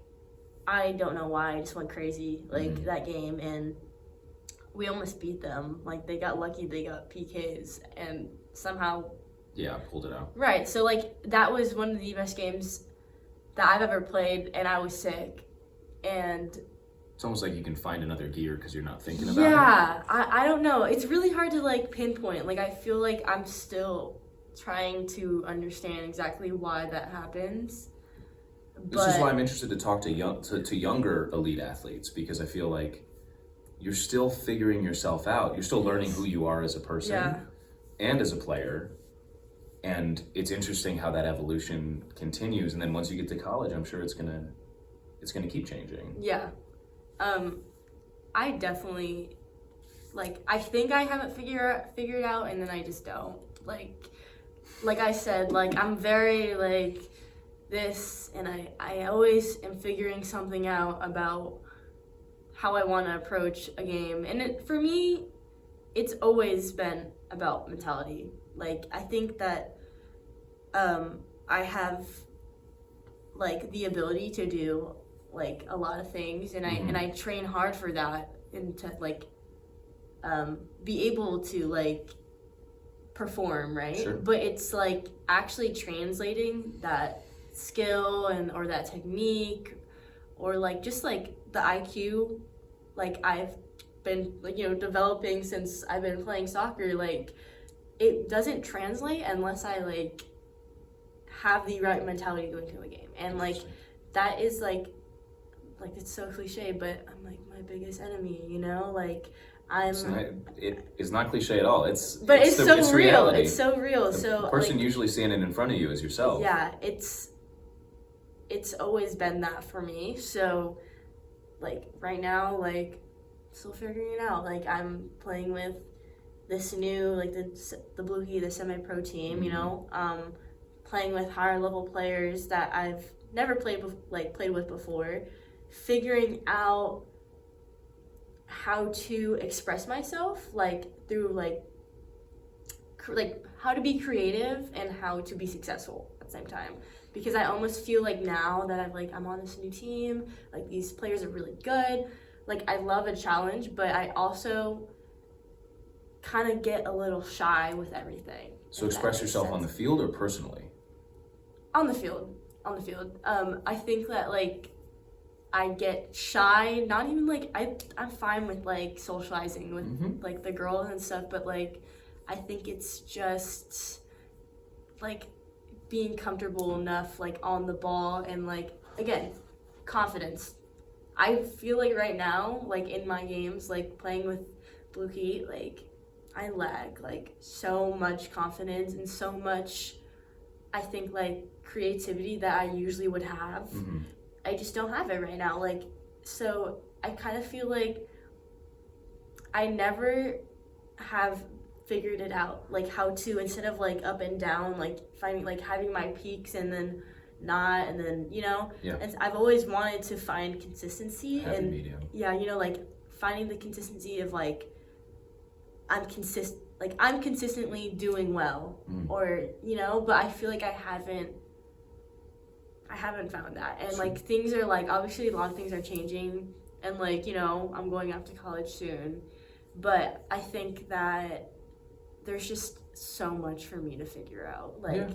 I don't know why. I just went crazy, like, that game, and we almost beat them. Like, they got lucky, they got PKs, and somehow... Yeah, pulled it out. Right, so, like, that was one of the best games that I've ever played, and I was sick, and... It's almost like you can find another gear because you're not thinking about it. Yeah, I don't know. It's really hard to, like, pinpoint. Like, I feel like I'm still trying to understand exactly why that happens. This is why I'm interested to talk to younger elite athletes, because I feel like you're still figuring yourself out. You're still learning who you are as a person and as a player. And it's interesting how that evolution continues. And then once you get to college, I'm sure it's gonna keep changing. Yeah. I definitely, like, I think I have it figured out, and then I just don't. Like I said, like, I'm very, like, this, and I always am figuring something out about how I want to approach a game. And for me, it's always been about mentality. Like, I think that I have, like, the ability to do, like, a lot of things, and I train hard for that, and to, like, be able to, like, perform, right? Sure. But it's, like, actually translating that skill or that technique, or, like, just, like, the IQ, like, I've been, like, you know, developing since I've been playing soccer. Like, it doesn't translate unless I, like, have the right mentality going to a game. And, like, that is, like, it's so cliche, but I'm, like, my biggest enemy, you know? Like, It's not cliche at all. It's so real. reality. It's so real. The person like, usually standing in front of you is yourself. Yeah, it's always been that for me. So, like, right now, like, still figuring it out. Like, I'm playing with this new, like, the Blue Heat, the semi-pro team, you know? Playing with higher level players that I've never played with before. Figuring out how to express myself, like, through, like how to be creative and how to be successful at the same time. Because I almost feel like now that I'm on this new team, like, these players are really good. Like, I love a challenge, but I also kind of get a little shy with everything. So express yourself on the field or personally? On the field. I think that, like, I get shy, not even, like, I'm fine with, like, socializing with, like, the girls and stuff, but, like, I think it's just, like, being comfortable enough, like, on the ball, and, like, again, confidence. I feel like right now, like, in my games, like, playing with Blue Heat, like, I lack, like, so much confidence and so much, I think, like, creativity that I usually would have. I just don't have it right now. Like, so I kind of feel like I never have figured it out, like, how to, instead of, like, up and down, like, finding, like, having my peaks and then not, and then, you know? Yeah. And I've always wanted to find consistency. Happy and medium. Yeah, you know, like, finding the consistency of, like, I'm consistently doing well, or, you know, but I feel like I haven't found that. And, like, things are, like, obviously a lot of things are changing, and, like, you know, I'm going off to college soon, but I think that there's just so much for me to figure out, like,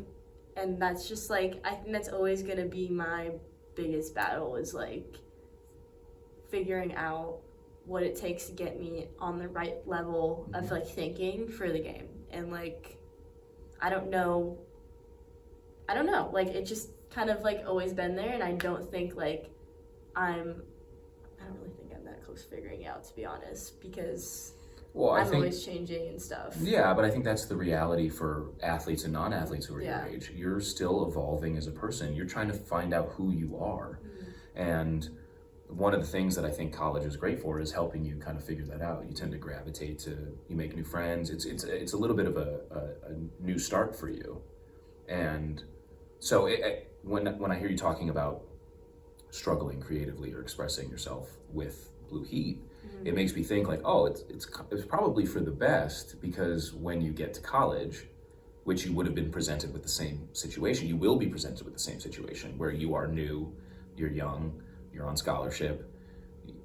and that's just, like, I think that's always gonna be my biggest battle, is, like, figuring out what it takes to get me on the right level of, like, thinking for the game. And, like, I don't know, like, kind of like always been there, and I don't think like I don't really think I'm that close to figuring it out, to be honest, because I I'm think, always changing and stuff. Yeah, but I think that's the reality for athletes and non-athletes who are Yeah. your age. You're still evolving as a person. You're trying to find out who you are. And one of the things that I think college is great for is helping you kind of figure that out. You tend to gravitate to, you make new friends. It's a little bit of a new start for you. And so when I hear you talking about struggling creatively or expressing yourself with Blue Heat, it makes me think like, oh, it's probably for the best, because when you get to college, which you would have been presented with the same situation, you will be presented with the same situation where you are new, you're young, you're on scholarship.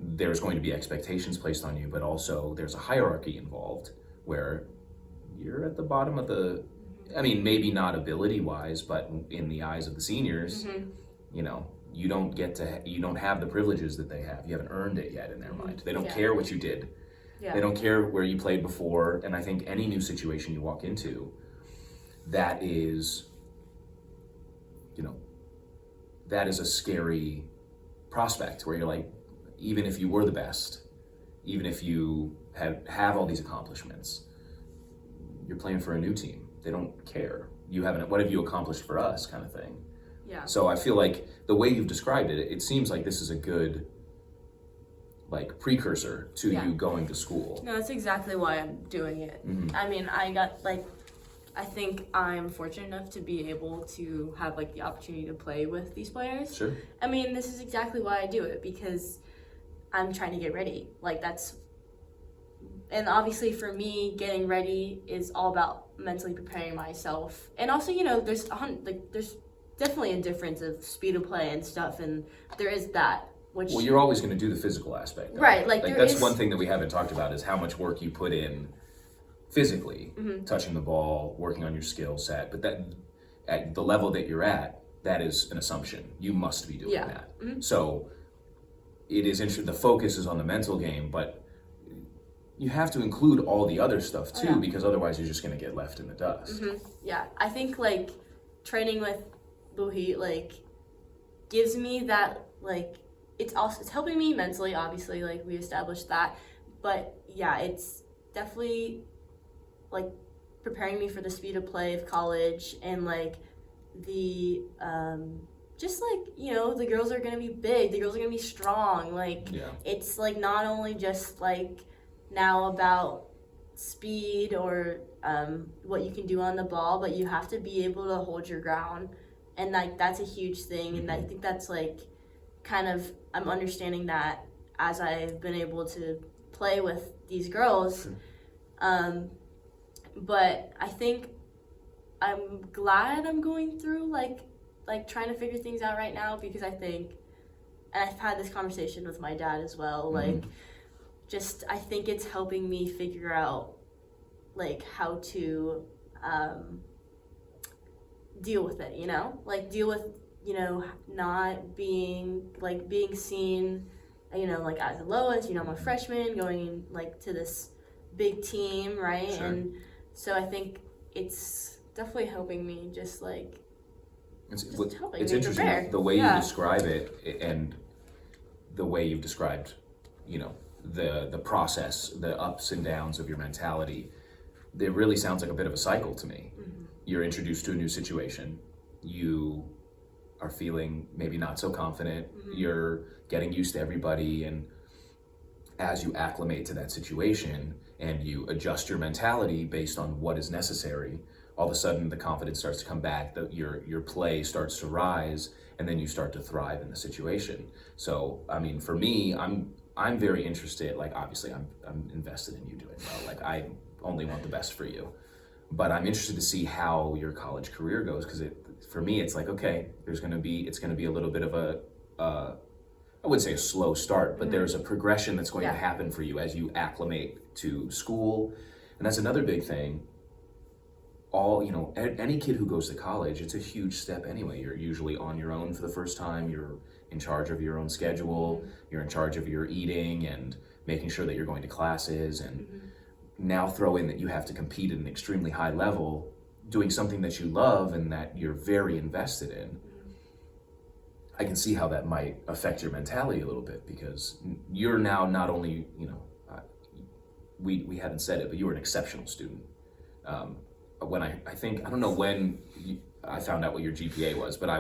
There's going to be expectations placed on you, but also there's a hierarchy involved where you're at the bottom of the, I mean, maybe not ability-wise, but in the eyes of the seniors, you know, you don't have the privileges that they have. You haven't earned it yet in their mind. They don't care what you did. Yeah. They don't care where you played before. And I think any new situation you walk into, that is, you know, that is a scary prospect where you're like, even if you were the best, even if you have all these accomplishments, you're playing for a new team. They don't care. What have you accomplished for us, kind of thing. Yeah. So I feel like the way you've described it, it seems like this is a good like precursor to you going to school. No, that's exactly why I'm doing it. I mean, I think I'm fortunate enough to be able to have like the opportunity to play with these players. Sure. I mean, this is exactly why I do it, because I'm trying to get ready. Like and obviously for me, getting ready is all about mentally preparing myself. And also, you know, there's definitely a difference of speed of play and stuff, and there is that. Well, you're always going to do the physical aspect, though. Right? Like that's one thing that we haven't talked about is how much work you put in physically, touching the ball, working on your skill set. But that, at the level that you're at, that is an assumption. You must be doing that. So it is interesting. The focus is on the mental game, but you have to include all the other stuff too, because otherwise you're just going to get left in the dust. Yeah, I think like training with Blue Heat like gives me that like it's helping me mentally, obviously, like we established that, but yeah, it's definitely like preparing me for the speed of play of college, and like the just like, you know, the girls are gonna be big, the girls are gonna be strong, like it's like not only just like now about speed or what you can do on the ball, but you have to be able to hold your ground, and like that's a huge thing. And I think that's like kind of, I'm understanding that as I've been able to play with these girls. But I think I'm glad I'm going through like trying to figure things out right now, because I think, and I've had this conversation with my dad as well, like just I think it's helping me figure out like how to deal with it, you know, like deal with, you know, not being seen, you know, like as a lowest, you know, I'm a freshman going like to this big team, right? Sure. And so I think it's definitely helping me just like It's interesting prepare. The way you describe it and the way you've described, you know, the process, the ups and downs of your mentality, it really sounds like a bit of a cycle to me. You're introduced to a new situation. You are feeling maybe not so confident. You're getting used to everybody, and as you acclimate to that situation and you adjust your mentality based on what is necessary, all of a sudden the confidence starts to come back, your play starts to rise, and then you start to thrive in the situation. So, I mean, for me, I'm very interested, like obviously I'm invested in you doing well. Like I only want the best for you. But I'm interested to see how your college career goes, because for me it's like, okay, it's gonna be a little bit of a I wouldn't say a slow start, but there's a progression that's going to happen for you as you acclimate to school. And that's another big thing. Any kid who goes to college, it's a huge step anyway. You're usually on your own for the first time. You're in charge of your own schedule. You're in charge of your eating and making sure that you're going to classes. And now throw in that you have to compete at an extremely high level, doing something that you love and that you're very invested in. I can see how that might affect your mentality a little bit, because you're now not only, we hadn't said it, but you were an exceptional student. When I don't know when I found out what your GPA was, but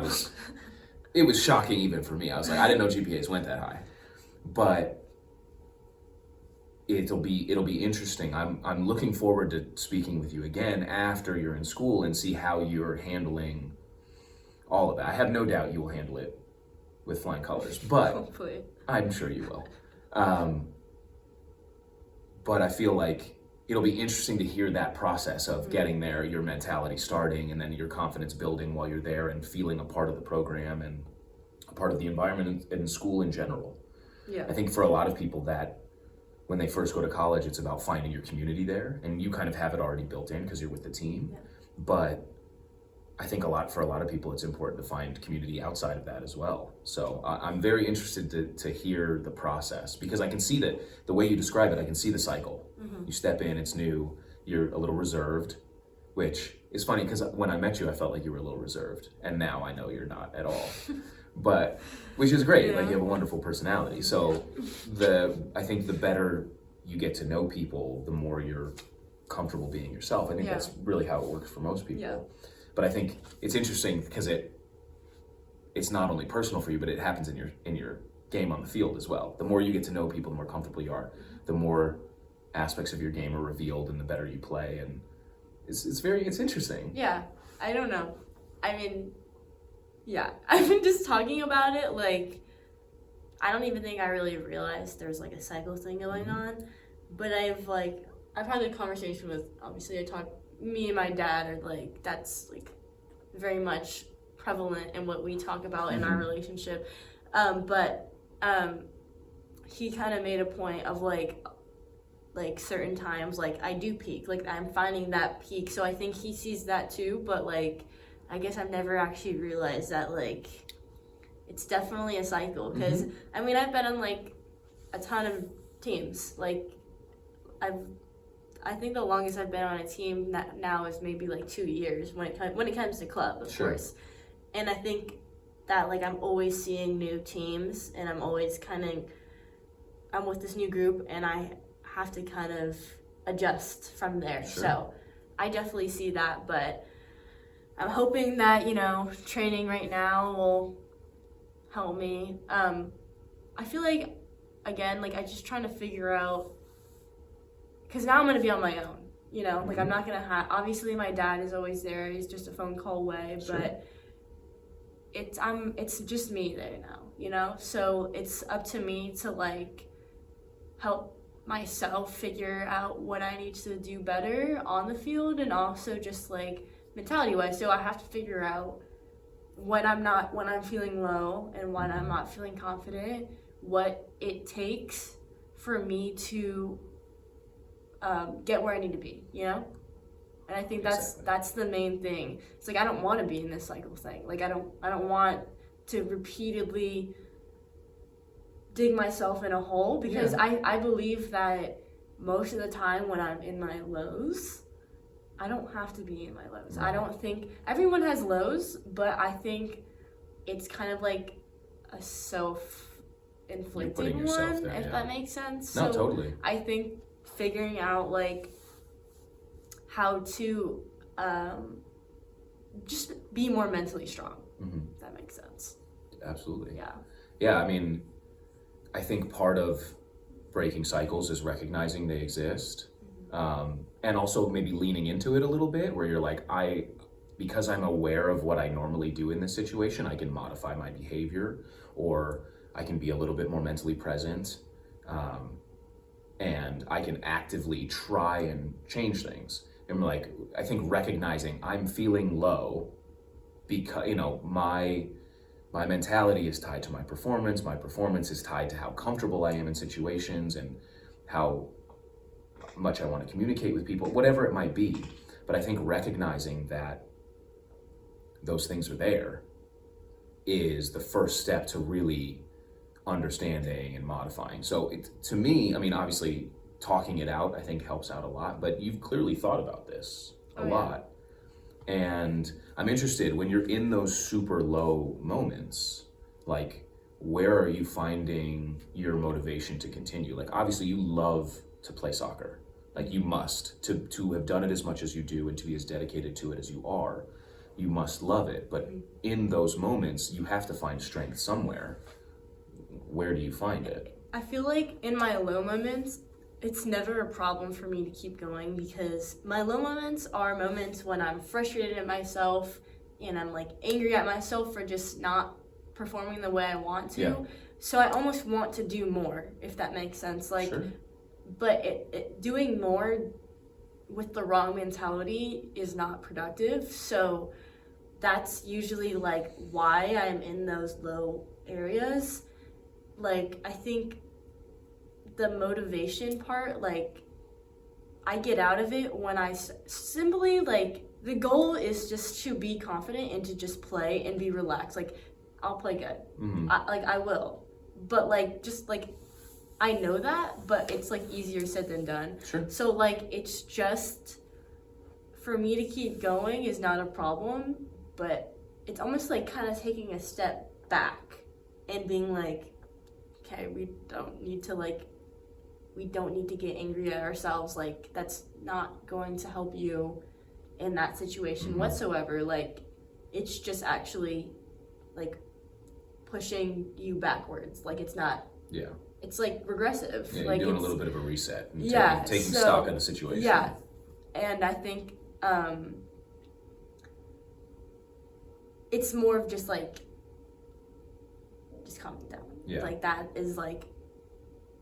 it was shocking even for me. I was like, I didn't know GPAs went that high. But it'll be interesting. I'm looking forward to speaking with you again after you're in school and see how you're handling all of that. I have no doubt you will handle it with flying colors, but hopefully. I'm sure you will. But I feel like it'll be interesting to hear that process of getting there, your mentality starting, and then your confidence building while you're there and feeling a part of the program and a part of the environment in school in general. Yeah. I think for a lot of people that when they first go to college, it's about finding your community there, and you kind of have it already built in because you're with the team. Yeah. But I think for a lot of people, it's important to find community outside of that as well. So I'm very interested to hear the process, because I can see that the way you describe it, I can see the cycle. You step in, it's new, you're a little reserved, which is funny because when I met you, I felt like you were a little reserved, and now I know you're not at all. But which is great. Like, you have a wonderful personality. So I think the better you get to know people, the more you're comfortable being yourself. I think that's really how it works for most people. Yeah. But I think it's interesting because it's not only personal for you, but it happens in your game on the field as well. The more you get to know people, the more comfortable you are, the more aspects of your game are revealed, and the better you play. And it's interesting. Yeah, I don't know. I mean, yeah, I've been just talking about it, like, I don't even think I really realized there's like a cycle thing going on, but I've had a conversation with, obviously me and my dad are like, that's like very much prevalent in what we talk about in our relationship. But he kind of made a point of like certain times, like I do peak, like I'm finding that peak. So I think he sees that too, but like, I guess I've never actually realized that like, it's definitely a cycle. Cause I mean, I've been on like a ton of teams. Like I think the longest I've been on a team now is maybe like 2 years when it comes to club, of course. And I think that like I'm always seeing new teams, and I'm always I'm with this new group, and I have to kind of adjust from there. So I definitely see that, but I'm hoping that, training right now will help me. I feel like, again, like I'm just trying to figure out, because now I'm going to be on my own, like I'm not going to obviously my dad is always there, he's just a phone call away, but it's just me there now, so it's up to me to like help myself figure out what I need to do better on the field, and also just like mentality wise. So I have to figure out when I'm feeling low and when I'm not feeling confident, what it takes for me to get where I need to be, And I think that's the main thing. It's like I don't want to be in this cycle thing. Like I don't want to repeatedly dig myself in a hole, because I believe that most of the time when I'm in my lows, I don't have to be in my lows. I don't think everyone has lows, but I think it's kind of like a self-inflicted one, there, if that makes sense. No, totally. I think figuring out like how to just be more mentally strong. If that makes sense. Absolutely. Yeah. Yeah, I mean, I think part of breaking cycles is recognizing they exist, and also maybe leaning into it a little bit, where you're like, because I'm aware of what I normally do in this situation, I can modify my behavior, or I can be a little bit more mentally present, and I can actively try and change things. And like, I think recognizing I'm feeling low because, my mentality is tied to my performance is tied to how comfortable I am in situations and how much I want to communicate with people, whatever it might be. But I think recognizing that those things are there is the first step to really understanding and modifying. So to me, I mean, obviously talking it out, I think helps out a lot, but you've clearly thought about this a lot. And I'm interested, when you're in those super low moments, like, where are you finding your motivation to continue? Like, obviously you love to play soccer. Like, you must, to have done it as much as you do and to be as dedicated to it as you are, you must love it. But in those moments, you have to find strength somewhere. Where do you find it? I feel like in my low moments, it's never a problem for me to keep going, because my low moments are moments when I'm frustrated at myself and I'm like angry at myself for just not performing the way I want to. Yeah. So I almost want to do more, if that makes sense. Like, Sure. But doing more with the wrong mentality is not productive. So that's usually like why I'm in those low areas. Like, I think the motivation part, like, I get out of it when I simply, like, the goal is just to be confident and to just play and be relaxed. Like, I'll play good. Mm-hmm. I will. But, like, just, like, I know that, but it's, like, easier said than done. Sure. So, like, it's just, for me to keep going is not a problem, but it's almost like kind of taking a step back and being like, okay, we don't need to get angry at ourselves. Like, that's not going to help you in that situation whatsoever. Like, it's just actually, like, pushing you backwards. Like, it's not... Yeah. It's, like, regressive. Yeah, you're like, doing a little bit of a reset. And taking so, stock of the situation. Yeah. And I think it's more of just, like, just calming down. Yeah. Like, that is, like,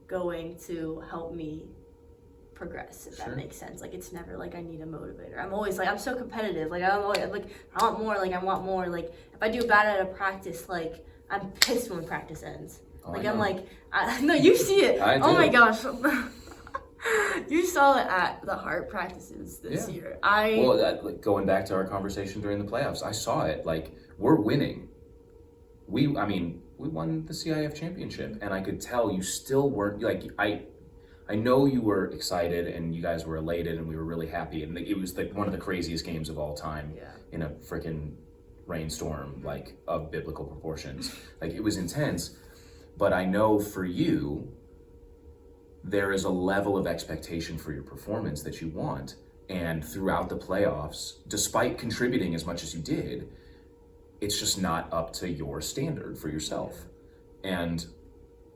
going to help me progress, if that makes sense. Like, it's never like I need a motivator. I'm always like, I'm so competitive. Like, I want more. Like, I want more. Like, if I do bad at a practice, like, I'm pissed when practice ends. Like, I'm like, no, you see it. I do. Oh my gosh. You saw it at the heart practices this year. Well, going back to our conversation during the playoffs, I saw it. Like, we're winning. We won the CIF championship, and I could tell you still weren't, like, I know you were excited and you guys were elated and we were really happy, and it was like one of the craziest games of all time in a freaking rainstorm, like, of biblical proportions. Like, it was intense, but I know for you, there is a level of expectation for your performance that you want, and throughout the playoffs, despite contributing as much as you did, it's just not up to your standard for yourself. And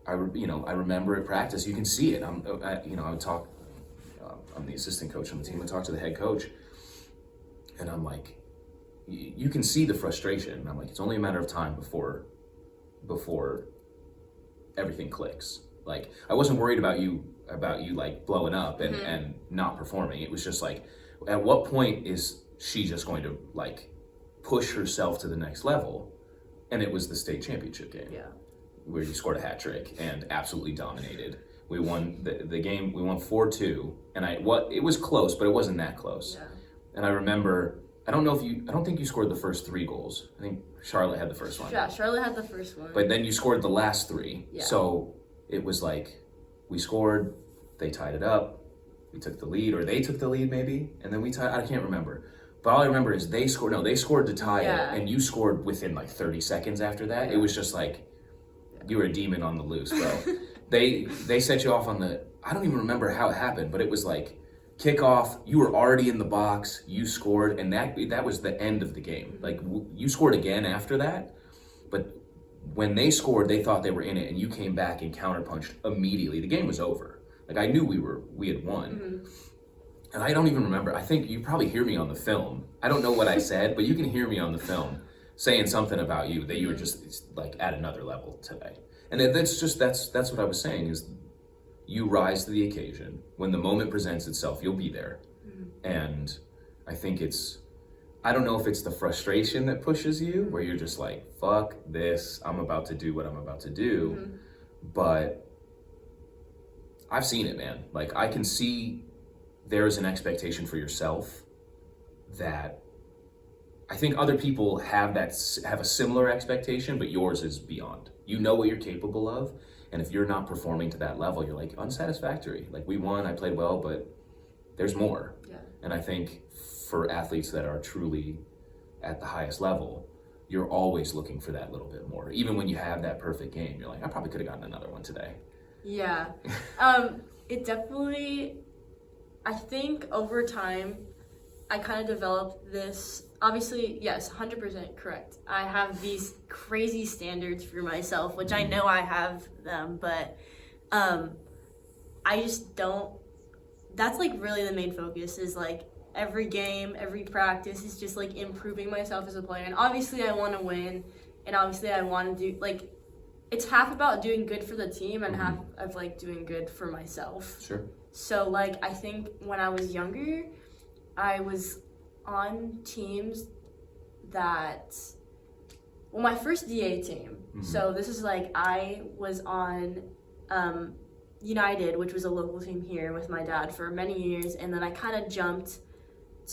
I remember at practice, you can see it. I would talk, I'm the assistant coach on the team, I talk to the head coach, and I'm like, you can see the frustration. And I'm like, it's only a matter of time before everything clicks. Like, I wasn't worried about you like blowing up and not performing. It was just like, at what point is she just going to, like, push herself to the next level? And it was the state championship game. Yeah. Where you scored a hat trick and absolutely dominated. We won the game. We won 4-2, and it was close, but it wasn't that close. Yeah. And I remember, I don't think you scored the first 3 goals. I think Charlotte had the first one. Yeah, Charlotte had the first one. But then you scored the last 3. Yeah. So it was like, we scored, they tied it up, we took the lead, or they took the lead maybe, and then we tied. I can't remember. But all I remember is they scored to tie it, and you scored within like 30 seconds after that. Yeah. It was just like, you were a demon on the loose, bro. They set you off on I don't even remember how it happened, but it was like, kickoff, you were already in the box, you scored, and that was the end of the game. Like, you scored again after that, but when they scored, they thought they were in it, and you came back and counterpunched immediately. The game was over. Like, I knew we had won. And I don't even remember. I think you probably hear me on the film. I don't know what I said, but you can hear me on the film saying something about you, that you were just, like, at another level today. And that's what I was saying, is you rise to the occasion. When the moment presents itself, you'll be there. And I think I don't know if it's the frustration that pushes you, where you're just like, fuck this, I'm about to do what I'm about to do. But I've seen it, man. Like, I can see there is an expectation for yourself that I think other people have a similar expectation, but yours is beyond. You know what you're capable of, and if you're not performing to that level, you're like, unsatisfactory. Like, we won, I played well, but there's more. Yeah. And I think for athletes that are truly at the highest level, you're always looking for that little bit more. Even when you have that perfect game, you're like, I probably could have gotten another one today. Yeah. It definitely, I think over time, I kind of developed this, obviously, yes, 100% correct. I have these crazy standards for myself, which I know I have them, but I just don't, that's like really the main focus is like every game, every practice is just like improving myself as a player. And obviously I want to win, and obviously I want to do, like, it's half about doing good for the team and half of like doing good for myself. Sure. So like I think when I was younger, I was on teams that, well, my first DA team. So this is like I was on United, which was a local team here with my dad for many years, and then I kind of jumped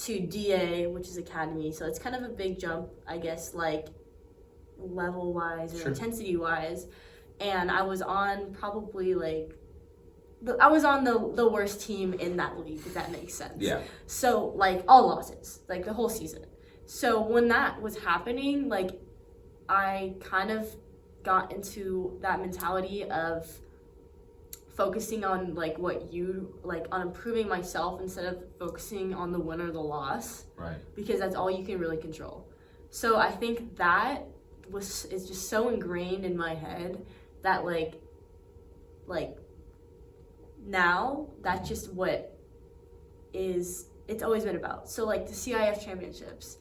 to DA, which is academy. So it's kind of a big jump, I guess, like level wise or intensity wise. And I was on probably like I was on the worst team in that league, if that makes sense. Yeah. So like all losses, like the whole season. So when that was happening, like I kind of got into that mentality of focusing on like what you like on improving myself instead of focusing on the win or the loss. Right. Because that's all you can really control. So I think that is just so ingrained in my head that like now that's just what it's always been about. So like the CIF championships,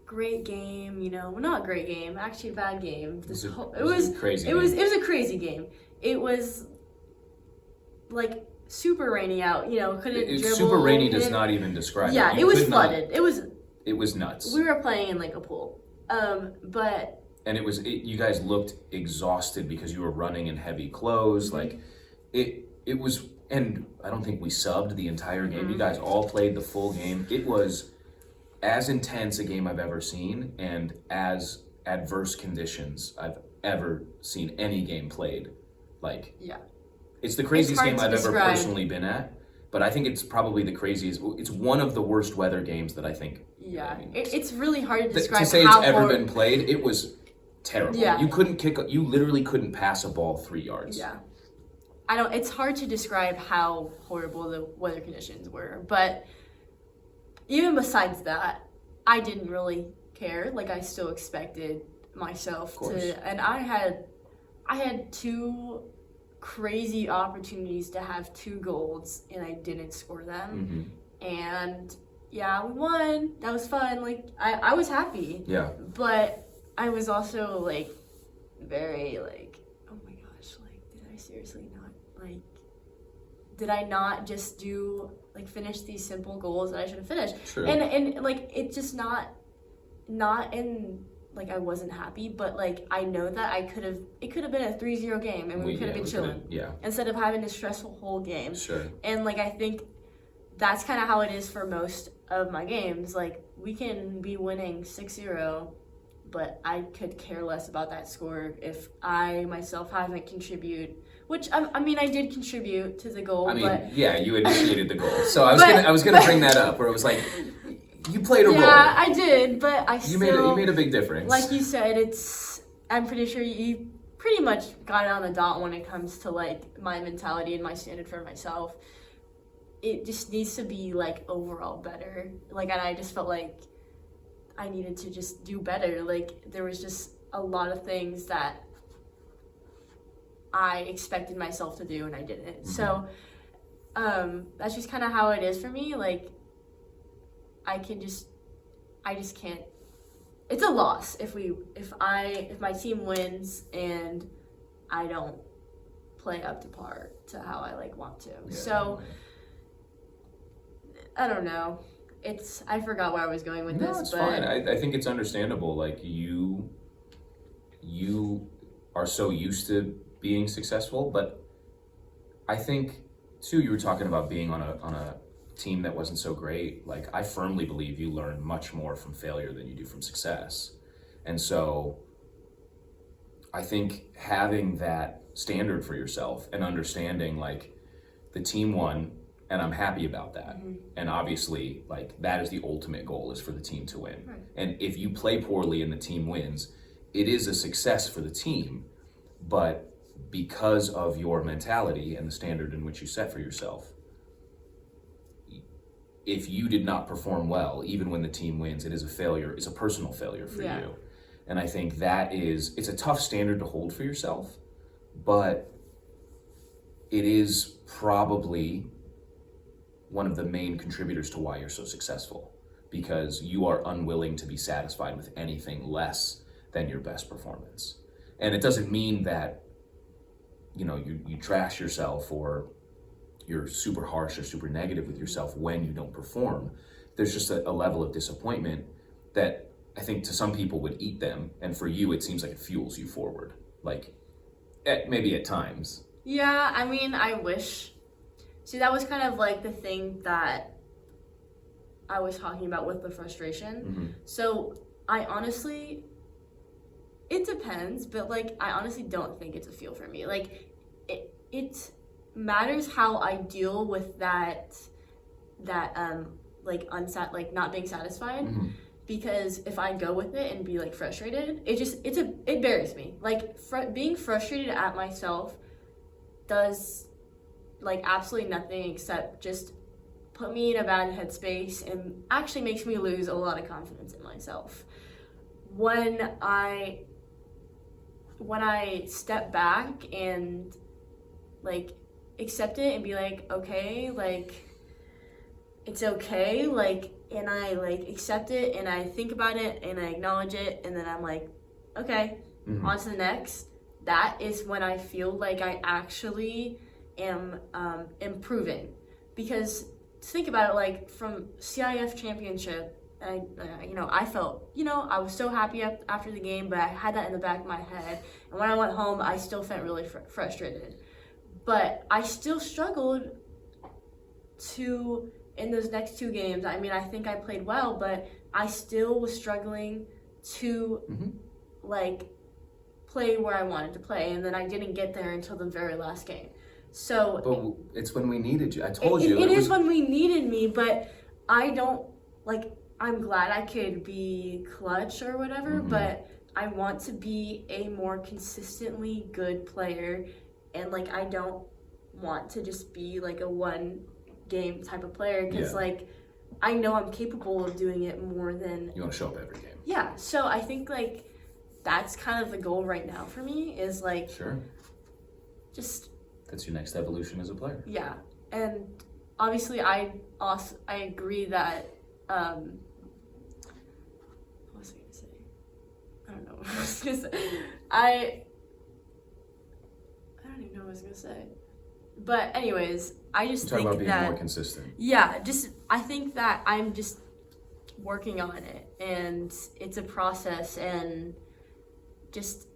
great game, you know, well, not a great game, actually a bad game. It was a crazy game. It was like super rainy out, you know, couldn't dribble. Super rainy does not even describe it. Yeah, it was flooded. It was nuts. We were playing in like a pool. And you guys looked exhausted because you were running in heavy clothes. Like it was, and I don't think we subbed the entire game. You guys all played the full game. It was as intense a game I've ever seen and as adverse conditions I've ever seen any game played. Like, yeah. It's the craziest game I've ever personally been at, but I think it's probably the craziest. It's one of the worst weather games that I think. Yeah, it's really hard to describe. To say it's ever been played, it was terrible. Yeah. You literally couldn't pass a ball 3 yards. Yeah. It's hard to describe how horrible the weather conditions were, but even besides that, I didn't really care. Like I still expected myself to, and I had two crazy opportunities to have 2 goals and I didn't score them. And yeah, we won. That was fun. Like I was happy. Yeah. But I was also like very like, oh my gosh, like did I seriously not like did I not just finish these simple goals that I should have finished? True. And like it's just not in like I wasn't happy, but like I know that it could have been a 3-0 game and we could have been chilling. Instead of having a stressful whole game. Sure. And like I think that's kind of how it is for most of my games. Like we can be winning 6-0, but I could care less about that score if I myself haven't contributed. Which I mean, I did contribute to the goal. I mean, but yeah, you initiated the goal. So I was gonna bring that up, where it was like you played a role. Yeah, I did, but you made a big difference. Like you said, I'm pretty sure you pretty much got it on the dot when it comes to like my mentality and my standard for myself. It just needs to be like overall better. Like, and I just felt like I needed to just do better. Like there was just a lot of things that I expected myself to do and I didn't. So that's just kind of how it is for me. Like I just can't. It's a loss if my team wins and I don't play up to par to how I like want to. Yeah, so I don't know. I forgot where I was going with this. It's fine. I think it's understandable. Like you are so used to being successful, but I think too you were talking about being on a team that wasn't so great. Like I firmly believe you learn much more from failure than you do from success. And so I think having that standard for yourself and understanding like the team won and I'm happy about that. And obviously, like, that is the ultimate goal, is for the team to win. Right. And if you play poorly and the team wins, it is a success for the team, but because of your mentality and the standard in which you set for yourself, if you did not perform well, even when the team wins, it is a failure. It's a personal failure for you. And I think it's a tough standard to hold for yourself, but it is probably one of the main contributors to why you're so successful, because you are unwilling to be satisfied with anything less than your best performance. And it doesn't mean that, you trash yourself or you're super harsh or super negative with yourself when you don't perform. There's just a level of disappointment that I think to some people would eat them, and for you it seems like it fuels you forward, like maybe at times. Yeah, I mean, I wish. See, that was kind of like the thing that I was talking about with the frustration. So I honestly, it depends, but like I honestly don't think it's a feel for me. Like it matters how I deal with that like not being satisfied. Because if I go with it and be like frustrated, it buries me. Like being frustrated at myself does like absolutely nothing except just put me in a bad headspace and actually makes me lose a lot of confidence in myself. When I step back and like accept it and be like, okay, like it's okay, like, and I like accept it and I think about it and I acknowledge it, and then I'm like, okay, on to the next. That is when I feel like I actually am improving. Because think about it, like from CIF championship, I felt, I was so happy after the game, but I had that in the back of my head. And when I went home, I still felt really frustrated. But I still struggled in those next two games. I mean, I think I played well, but I still was struggling to like play where I wanted to play, and then I didn't get there until the very last game. So but it's when we needed you. I told you it is when we needed me, but I don't like. I'm glad I could be clutch or whatever, but I want to be a more consistently good player, and like I don't want to just be like a one game type of player, because like I know I'm capable of doing it more than you want to show up every game. Yeah, so I think like that's kind of the goal right now for me, is like just that's your next evolution as a player. Yeah, and obviously I agree that what was I gonna say? I don't know what I was gonna say. I don't even know what I was gonna say. But anyways, I just think about being that more consistent. Yeah, I think that I'm just working on it, and it's a process, and just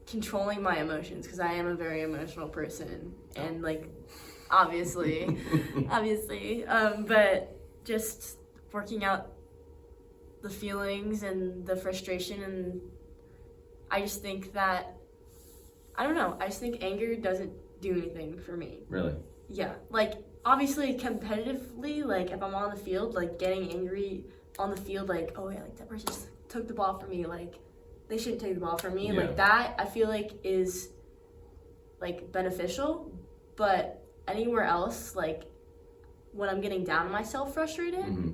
controlling my emotions, because I am a very emotional person, and like obviously but just working out the feelings and the frustration, and I just think that I just think anger doesn't do anything for me. Really? Yeah, like obviously competitively, like if I'm on the field, like getting angry on the field, like, oh yeah, like that person just took the ball from me, like they shouldn't take the ball from me, like that I feel like is like beneficial. But anywhere else, like when I'm getting down on myself frustrated,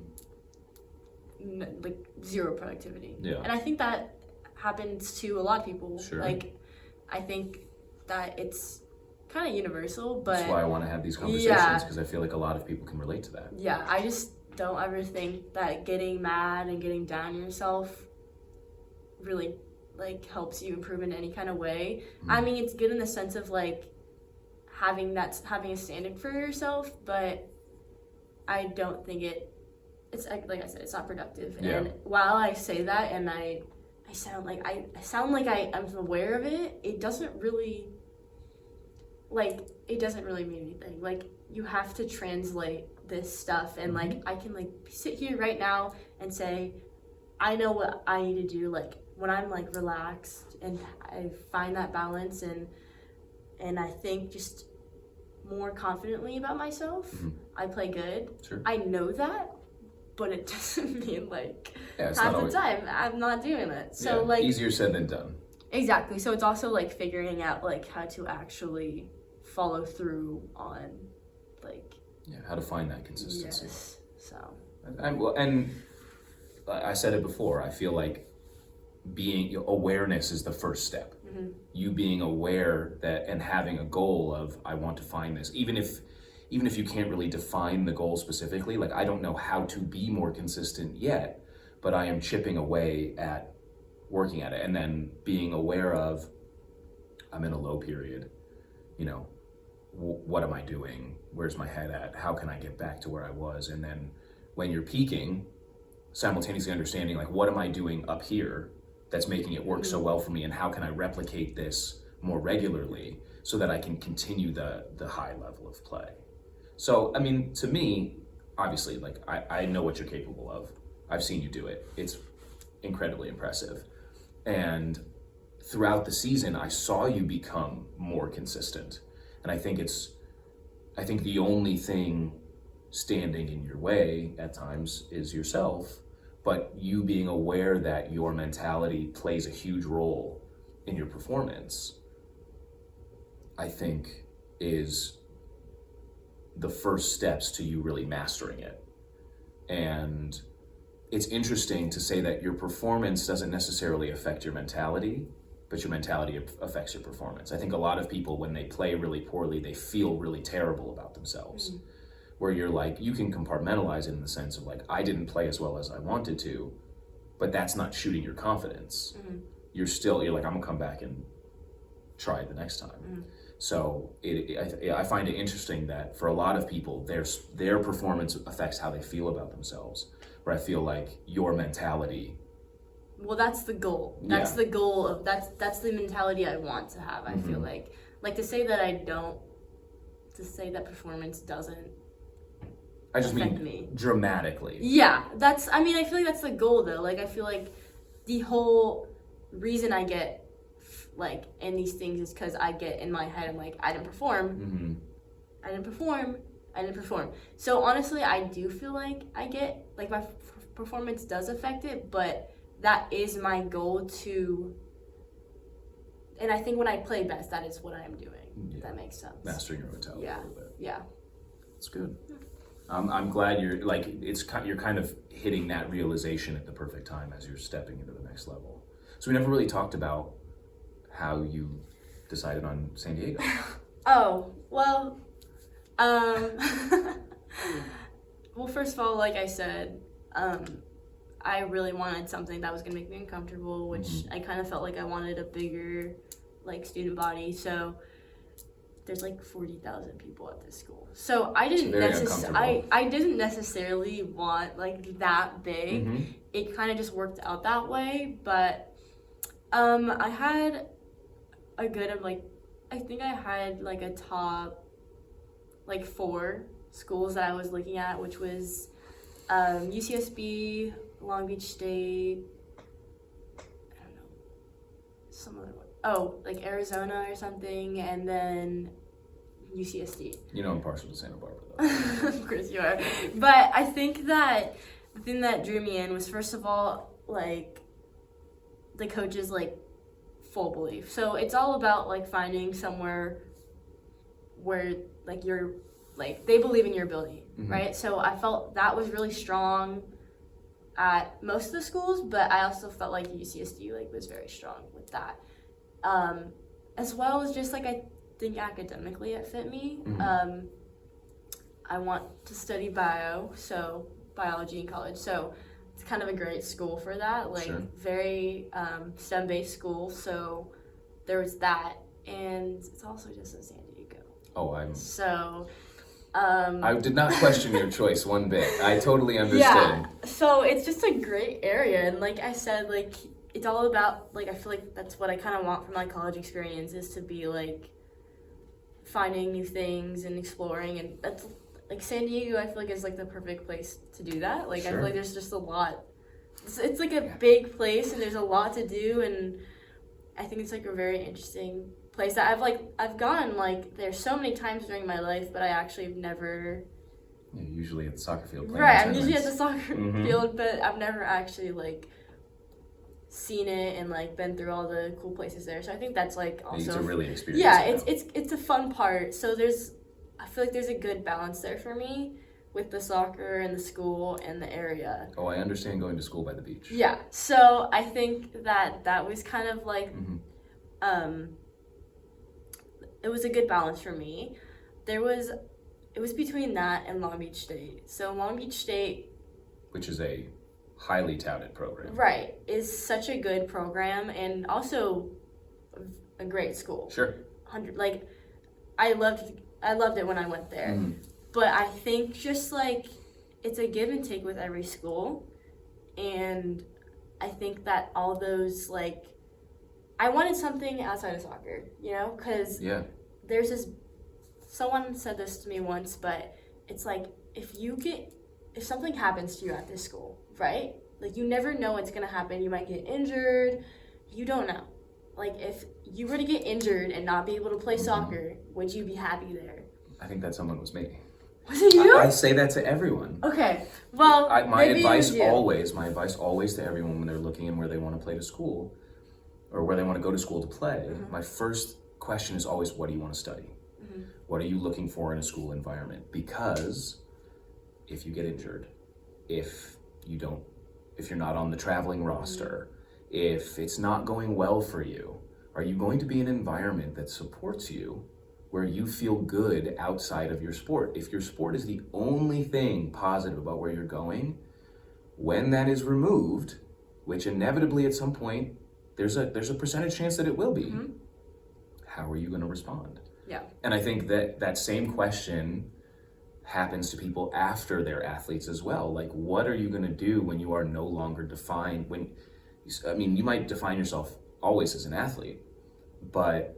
like zero productivity. And I think that happens to a lot of people. Like I think that it's kind of universal, but that's why I want to have these conversations, because I feel like a lot of people can relate to that. Yeah, I just don't ever think that getting mad and getting down on yourself really like helps you improve in any kind of way. I mean, it's good in the sense of like having a standard for yourself, but I don't think it's like I said, it's not productive. And while I say that and I sound like I'm aware of it, it doesn't really mean anything. Like you have to translate this stuff, and like I can like sit here right now and say I know what I need to do, like when I'm like relaxed and I find that balance, and I think just more confidently about myself. I play good. Sure. I know that, but it doesn't mean like it's half not the time I'm not doing it. So like easier said than done. Exactly. So it's also like figuring out like how to actually follow through on like how to find that consistency. Yes. So and I said it before, I feel like awareness is the first step. You being aware that and having a goal of I want to find this, even if you can't really define the goal specifically, like I don't know how to be more consistent yet, but I am chipping away at working at it, and then being aware of I'm in a low period, what am I doing? Where's my head at? How can I get back to where I was? And then when you're peaking, simultaneously understanding like what am I doing up here that's making it work so well for me, and how can I replicate this more regularly so that I can continue the high level of play. So I mean, to me, obviously, like I know what you're capable of. I've seen you do it. It's incredibly impressive. And throughout the season, I saw you become more consistent. And I think the only thing standing in your way at times is yourself, but you being aware that your mentality plays a huge role in your performance, I think is the first steps to you really mastering it. And it's interesting to say that your performance doesn't necessarily affect your mentality, but your mentality affects your performance. I think a lot of people, when they play really poorly, they feel really terrible about themselves. Where you're like, you can compartmentalize it in the sense of like, I didn't play as well as I wanted to, but that's not shooting your confidence. You're like, I'm gonna come back and try it the next time. So I find it interesting that for a lot of people, their performance affects how they feel about themselves. Where I feel like your mentality. Well, that's the goal. That's the goal of that's the mentality I want to have. I feel like to say that performance doesn't. I just mean me. Dramatically. Yeah, I feel like that's the goal though. Like I feel like the whole reason I get like in these things is because I get in my head, I'm like, I didn't perform. I didn't perform. So honestly, I do feel like I get like my performance does affect it, but that is my goal to. And I think when I play best, that is what I am doing. If that makes sense. Mastering your mentality a little bit. Yeah. That's good. I'm glad you're like you're kind of hitting that realization at the perfect time as you're stepping into the next level. So we never really talked about how you decided on San Diego. Oh, well, well, first of all, like I said, I really wanted something that was going to make me uncomfortable, which I kind of felt like I wanted a bigger, like, student body. So there's like 40,000 people at this school. So I didn't necessarily want like that big. It kind of just worked out that way. But I had a good I think I had like a top like 4 schools that I was looking at, which was UCSB, Long Beach State, I don't know, some other one. Oh, like Arizona or something, and then UCSD. You know I'm partial to Santa Barbara, though. Of course you are. But I think that the thing that drew me in was, first of all, like, the coach's, like, full belief. So it's all about, like, finding somewhere where, like, you're, like, they believe in your ability, right? So I felt that was really strong at most of the schools, but I also felt like UCSD, like, was very strong with that. As well as just, like, I think academically it fit me. I want to study biology in college, so it's kind of a great school for that, like very STEM-based school, so there was that, and it's also just in San Diego. I did not question your choice one bit. I totally understood. Yeah, so it's just a great area, and like I said, like, it's all about, like, I feel like that's what I kind of want from my college experience, is to be, like, finding new things and exploring, and that's, like, San Diego, I feel like, is, like, the perfect place to do that. Like, I feel like there's just a lot. It's like, a big place, and there's a lot to do, and I think it's, like, a very interesting place that I've gone like there so many times during my life, but I actually have never. Yeah, usually at the soccer field. Right, I'm usually at the soccer field, but I've never actually like seen it and like been through all the cool places there. So I think that's like also it's a really experience. Yeah, it's a fun part. So I feel like there's a good balance there for me with the soccer and the school and the area. Oh, I understand going to school by the beach. Yeah, so I think that was kind of like, it was a good balance for me. It was between that and Long Beach State. So Long Beach State, which is a highly touted program. Right, is such a good program and also a great school. Sure. I loved it when I went there. But I think just like it's a give and take with every school, and I think that all those like I wanted something outside of soccer, you know, because there's this. Someone said this to me once, but it's like if something happens to you at this school, right? Like you never know what's gonna happen. You might get injured. You don't know. Like if you were to get injured and not be able to play soccer, would you be happy there? I think that someone was me. Was it you? I say that to everyone. Okay. Well, my advice always to everyone when they're looking and where they want to play to school, or where they want to go to school to play. My first question is always, what do you want to study? What are you looking for in a school environment? Because if you get injured, if you're not on the traveling roster, if it's not going well for you, are you going to be in an environment that supports you, where you feel good outside of your sport? If your sport is the only thing positive about where you're going, when that is removed, which inevitably at some point, there's a percentage chance that it will be, how are you going to respond? Yeah. And I think that same question happens to people after they're athletes as well. Like, what are you going to do when you are no longer defined? You might define yourself always as an athlete, but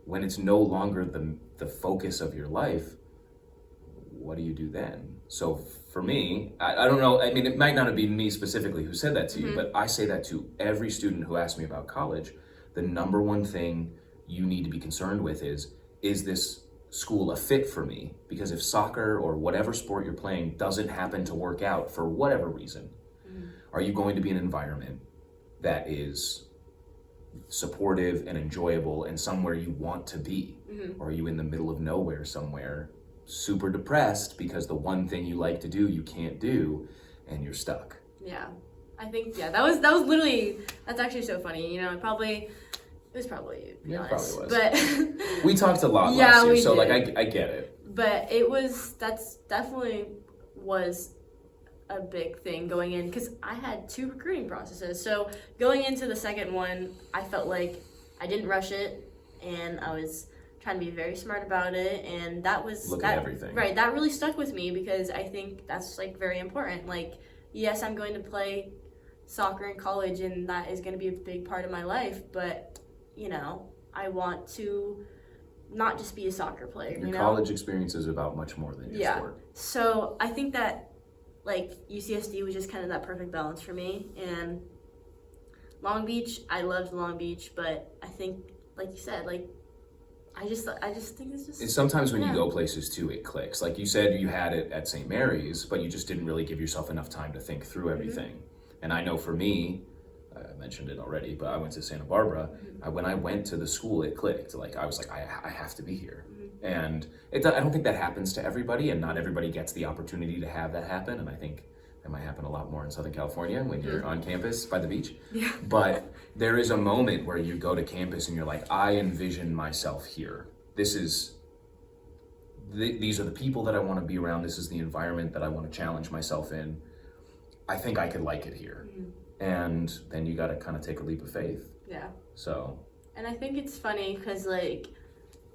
when it's no longer the focus of your life, what do you do then? So for me, I don't know, I mean, it might not have been me specifically who said that to you, but I say that to every student who asks me about college. The number one thing you need to be concerned with is this school a fit for me? Because if soccer or whatever sport you're playing doesn't happen to work out for whatever reason, are you going to be in an environment that is supportive and enjoyable and somewhere you want to be? Or are you in the middle of nowhere somewhere, super depressed because the one thing you like to do you can't do and you're stuck? Yeah, I think that was literally, that's actually so funny. You know, it was probably you, to be honest. Probably was. But we talked a lot last year, so did. Like I get it. But that's definitely was a big thing going in, because I had 2 recruiting processes. So going into the second one, I felt like I didn't rush it, and I was trying to be very smart about it, and that was at everything. Right, that really stuck with me, because I think that's like very important. Like, yes, I'm going to play soccer in college, and that is going to be a big part of my life, but you know, I want to not just be a soccer player. Your college experience is about much more than your sport. So I think that like UCSD was just kind of that perfect balance for me. And Long Beach, I loved Long Beach, but I think, like you said, like I just think it's just. It's sometimes when you go places too, it clicks. Like you said, you had it at St. Mary's, but you just didn't really give yourself enough time to think through everything. And I know for me, I mentioned it already, but I went to Santa Barbara. When I went to the school, it clicked. Like I was like, I have to be here. And I don't think that happens to everybody, and not everybody gets the opportunity to have that happen. And I think that might happen a lot more in Southern California when you're on campus by the beach. Yeah. But there is a moment where you go to campus and you're like, I envision myself here. These are the people that I want to be around. This is the environment that I want to challenge myself in. I think I could like it here. And then you got to kind of take a leap of faith. Yeah. So. And I think it's funny because, like,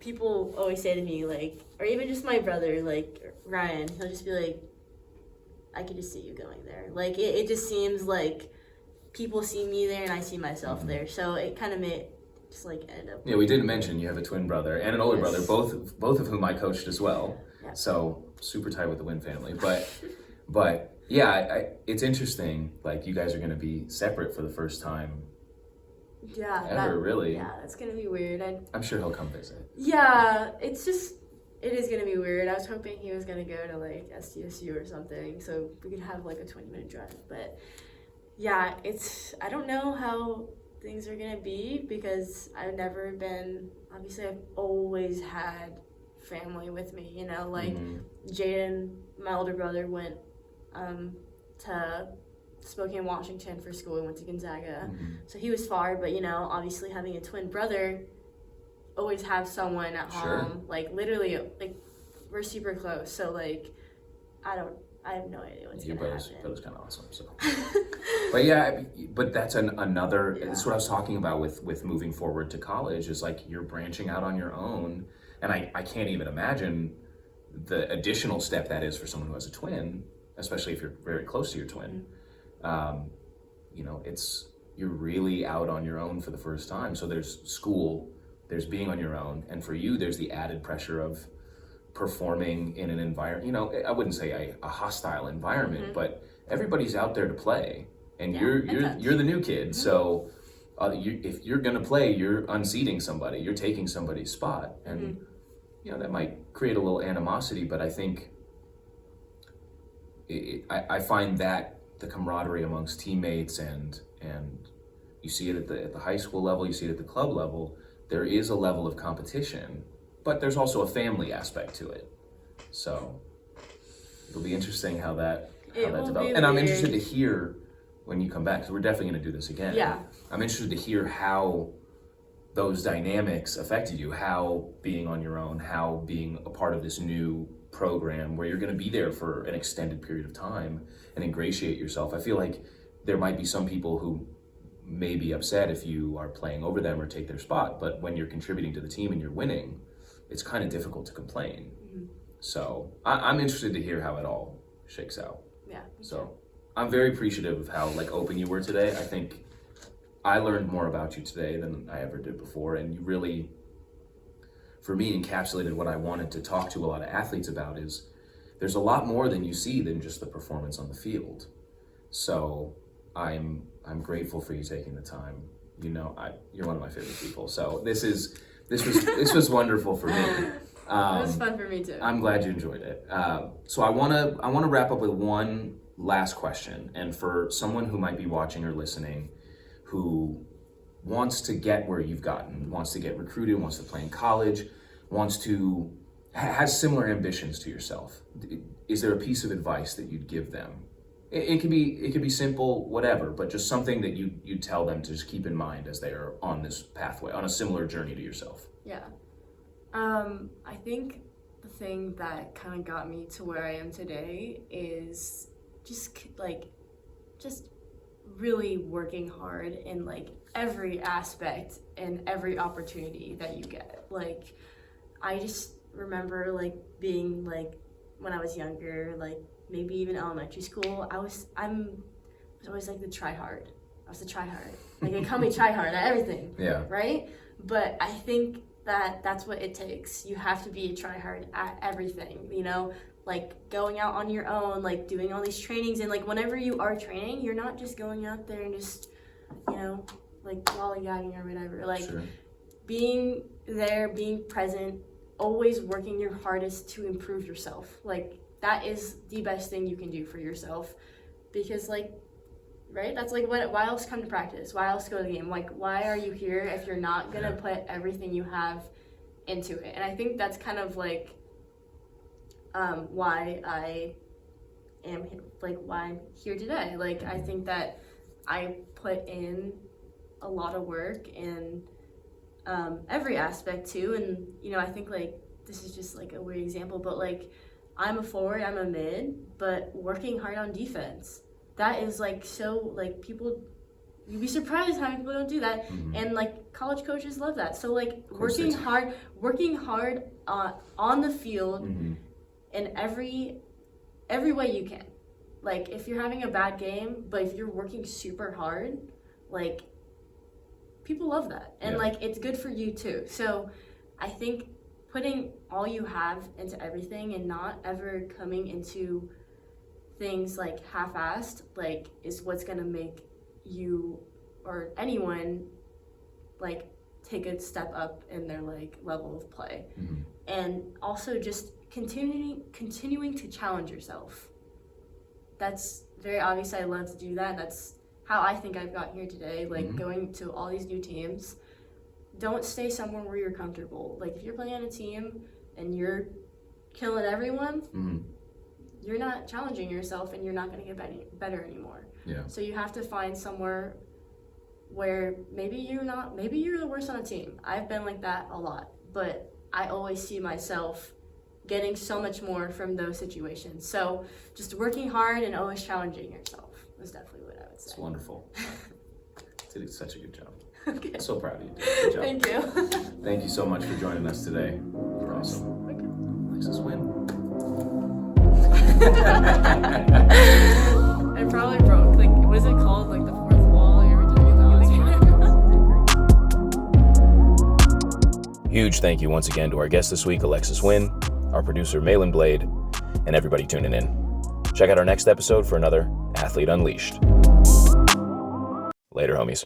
people always say to me, like, or even just my brother, like, Ryan, he'll just be like, I could just see you going there. Like, it just seems like people see me there and I see myself there. So it kind of made, just, like, end up. Yeah, we didn't mention you have a twin brother and an older brother, both of whom I coached as well. Yeah. So super tight with the Nguyen family. But yeah, it's interesting. Like, you guys are going to be separate for the first time Yeah. Ever, really? Yeah, that's gonna be weird. I'm sure he'll come visit. Yeah, it is gonna be weird. I was hoping he was gonna go to like SDSU or something, so we could have like a 20-minute drive. But yeah, I don't know how things are gonna be because I've never been, obviously I've always had family with me, you know, like Jaden, my older brother, went to Spokane, Washington for school. He went to Gonzaga. So he was far, but you know, obviously having a twin brother, always have someone at home. Like literally, like we're super close. So like, I have no idea what's gonna happen. Your brother's kind of awesome. So, but yeah, but that's another. Yeah. That's what I was talking about with moving forward to college. Is like you're branching out on your own, and I can't even imagine the additional step that is for someone who has a twin, especially if you're very close to your twin. You know, you're really out on your own for the first time. So there's school, there's being on your own, and for you, there's the added pressure of performing in an environment. You know, I wouldn't say a hostile environment, but everybody's out there to play, and you're the new kid. So if you're gonna play, you're unseating somebody, you're taking somebody's spot, and you know that might create a little animosity. But I think I find that the camaraderie amongst teammates and you see it at the high school level, you see it at the club level. There is a level of competition, but there's also a family aspect to it. So it'll be interesting how that develops. And I'm interested to hear when you come back, because we're definitely going to do this again. Yeah. I'm interested to hear how those dynamics affected you, how being on your own, how being a part of this new program where you're going to be there for an extended period of time and ingratiate yourself. I feel like there might be some people who may be upset if you are playing over them or take their spot, but when you're contributing to the team and you're winning, it's kind of difficult to complain. So I'm interested to hear how it all shakes out. Yeah. So I'm very appreciative of how open you were today. I think I learned more about you today than I ever did before, and you really, for me, encapsulated what I wanted to talk to a lot of athletes about. Is there's a lot more than you see than just the performance on the field. So I'm grateful for you taking the time. You know, you're one of my favorite people. So this was wonderful for me. It was fun for me too. I'm glad you enjoyed it. So I wanna wrap up with one last question, and for someone who might be watching or listening, who wants to get where you've gotten, wants to get recruited, wants to play in college, has similar ambitions to yourself. Is there a piece of advice that you'd give them? It could be simple, whatever, but just something that you tell them to just keep in mind as they are on this pathway, on a similar journey to yourself. Yeah. I think the thing that kind of got me to where I am today is just really working hard in every aspect and every opportunity that you get. I just remember being when I was younger, maybe even elementary school, I was always the try-hard. I was the try-hard. They call me try-hard at everything. Yeah. Right? But I think that's what it takes. You have to be a try-hard at everything, going out on your own, doing all these trainings. And whenever you are training, you're not just going out there and just, lollygagging or whatever. Sure. Being there, being present, always working your hardest to improve yourself. That is the best thing you can do for yourself, because right? That's why else come to practice? Why else go to the game? Why are you here if you're not gonna put everything you have into it? And I think that's kind of why I am why I'm here today. I think that I put in a lot of work in every aspect too, and I think this is just a weird example, but I'm a forward, I'm a mid, but working hard on defense. That is so people, you'd be surprised how many people don't do that. And college coaches love that. So working hard on the field in every way you can. If you're having a bad game, but if you're working super hard, people love that. And it's good for you too. So I think putting all you have into everything and not ever coming into things half-assed is what's gonna make you or anyone like take a step up in their like level of play. Mm-hmm. And also just continuing to challenge yourself. That's very obvious. I love to do that. That's how I think I've got here today, like mm-hmm. going to all these new teams. Don't stay somewhere where you're comfortable. Like if you're playing on a team and you're killing everyone, mm-hmm. you're not challenging yourself and you're not going to get better anymore. Yeah. So you have to find somewhere where maybe you're the worst on a team. I've been like that a lot, but I always see myself getting so much more from those situations. So just working hard and always challenging yourself is definitely what I would say. It's wonderful. You did such a good job. Okay. I'm so proud of you. Good job. Thank you. Thank you so much for joining us today. You're awesome. Okay. Alexis Nguyen. I probably broke, like, what is it called? Like the fourth wall? You ever did anything? Huge thank you once again to our guest this week, Alexis Nguyen, our producer, Malin Blade, and everybody tuning in. Check out our next episode for another Athlete Unleashed. Later, homies.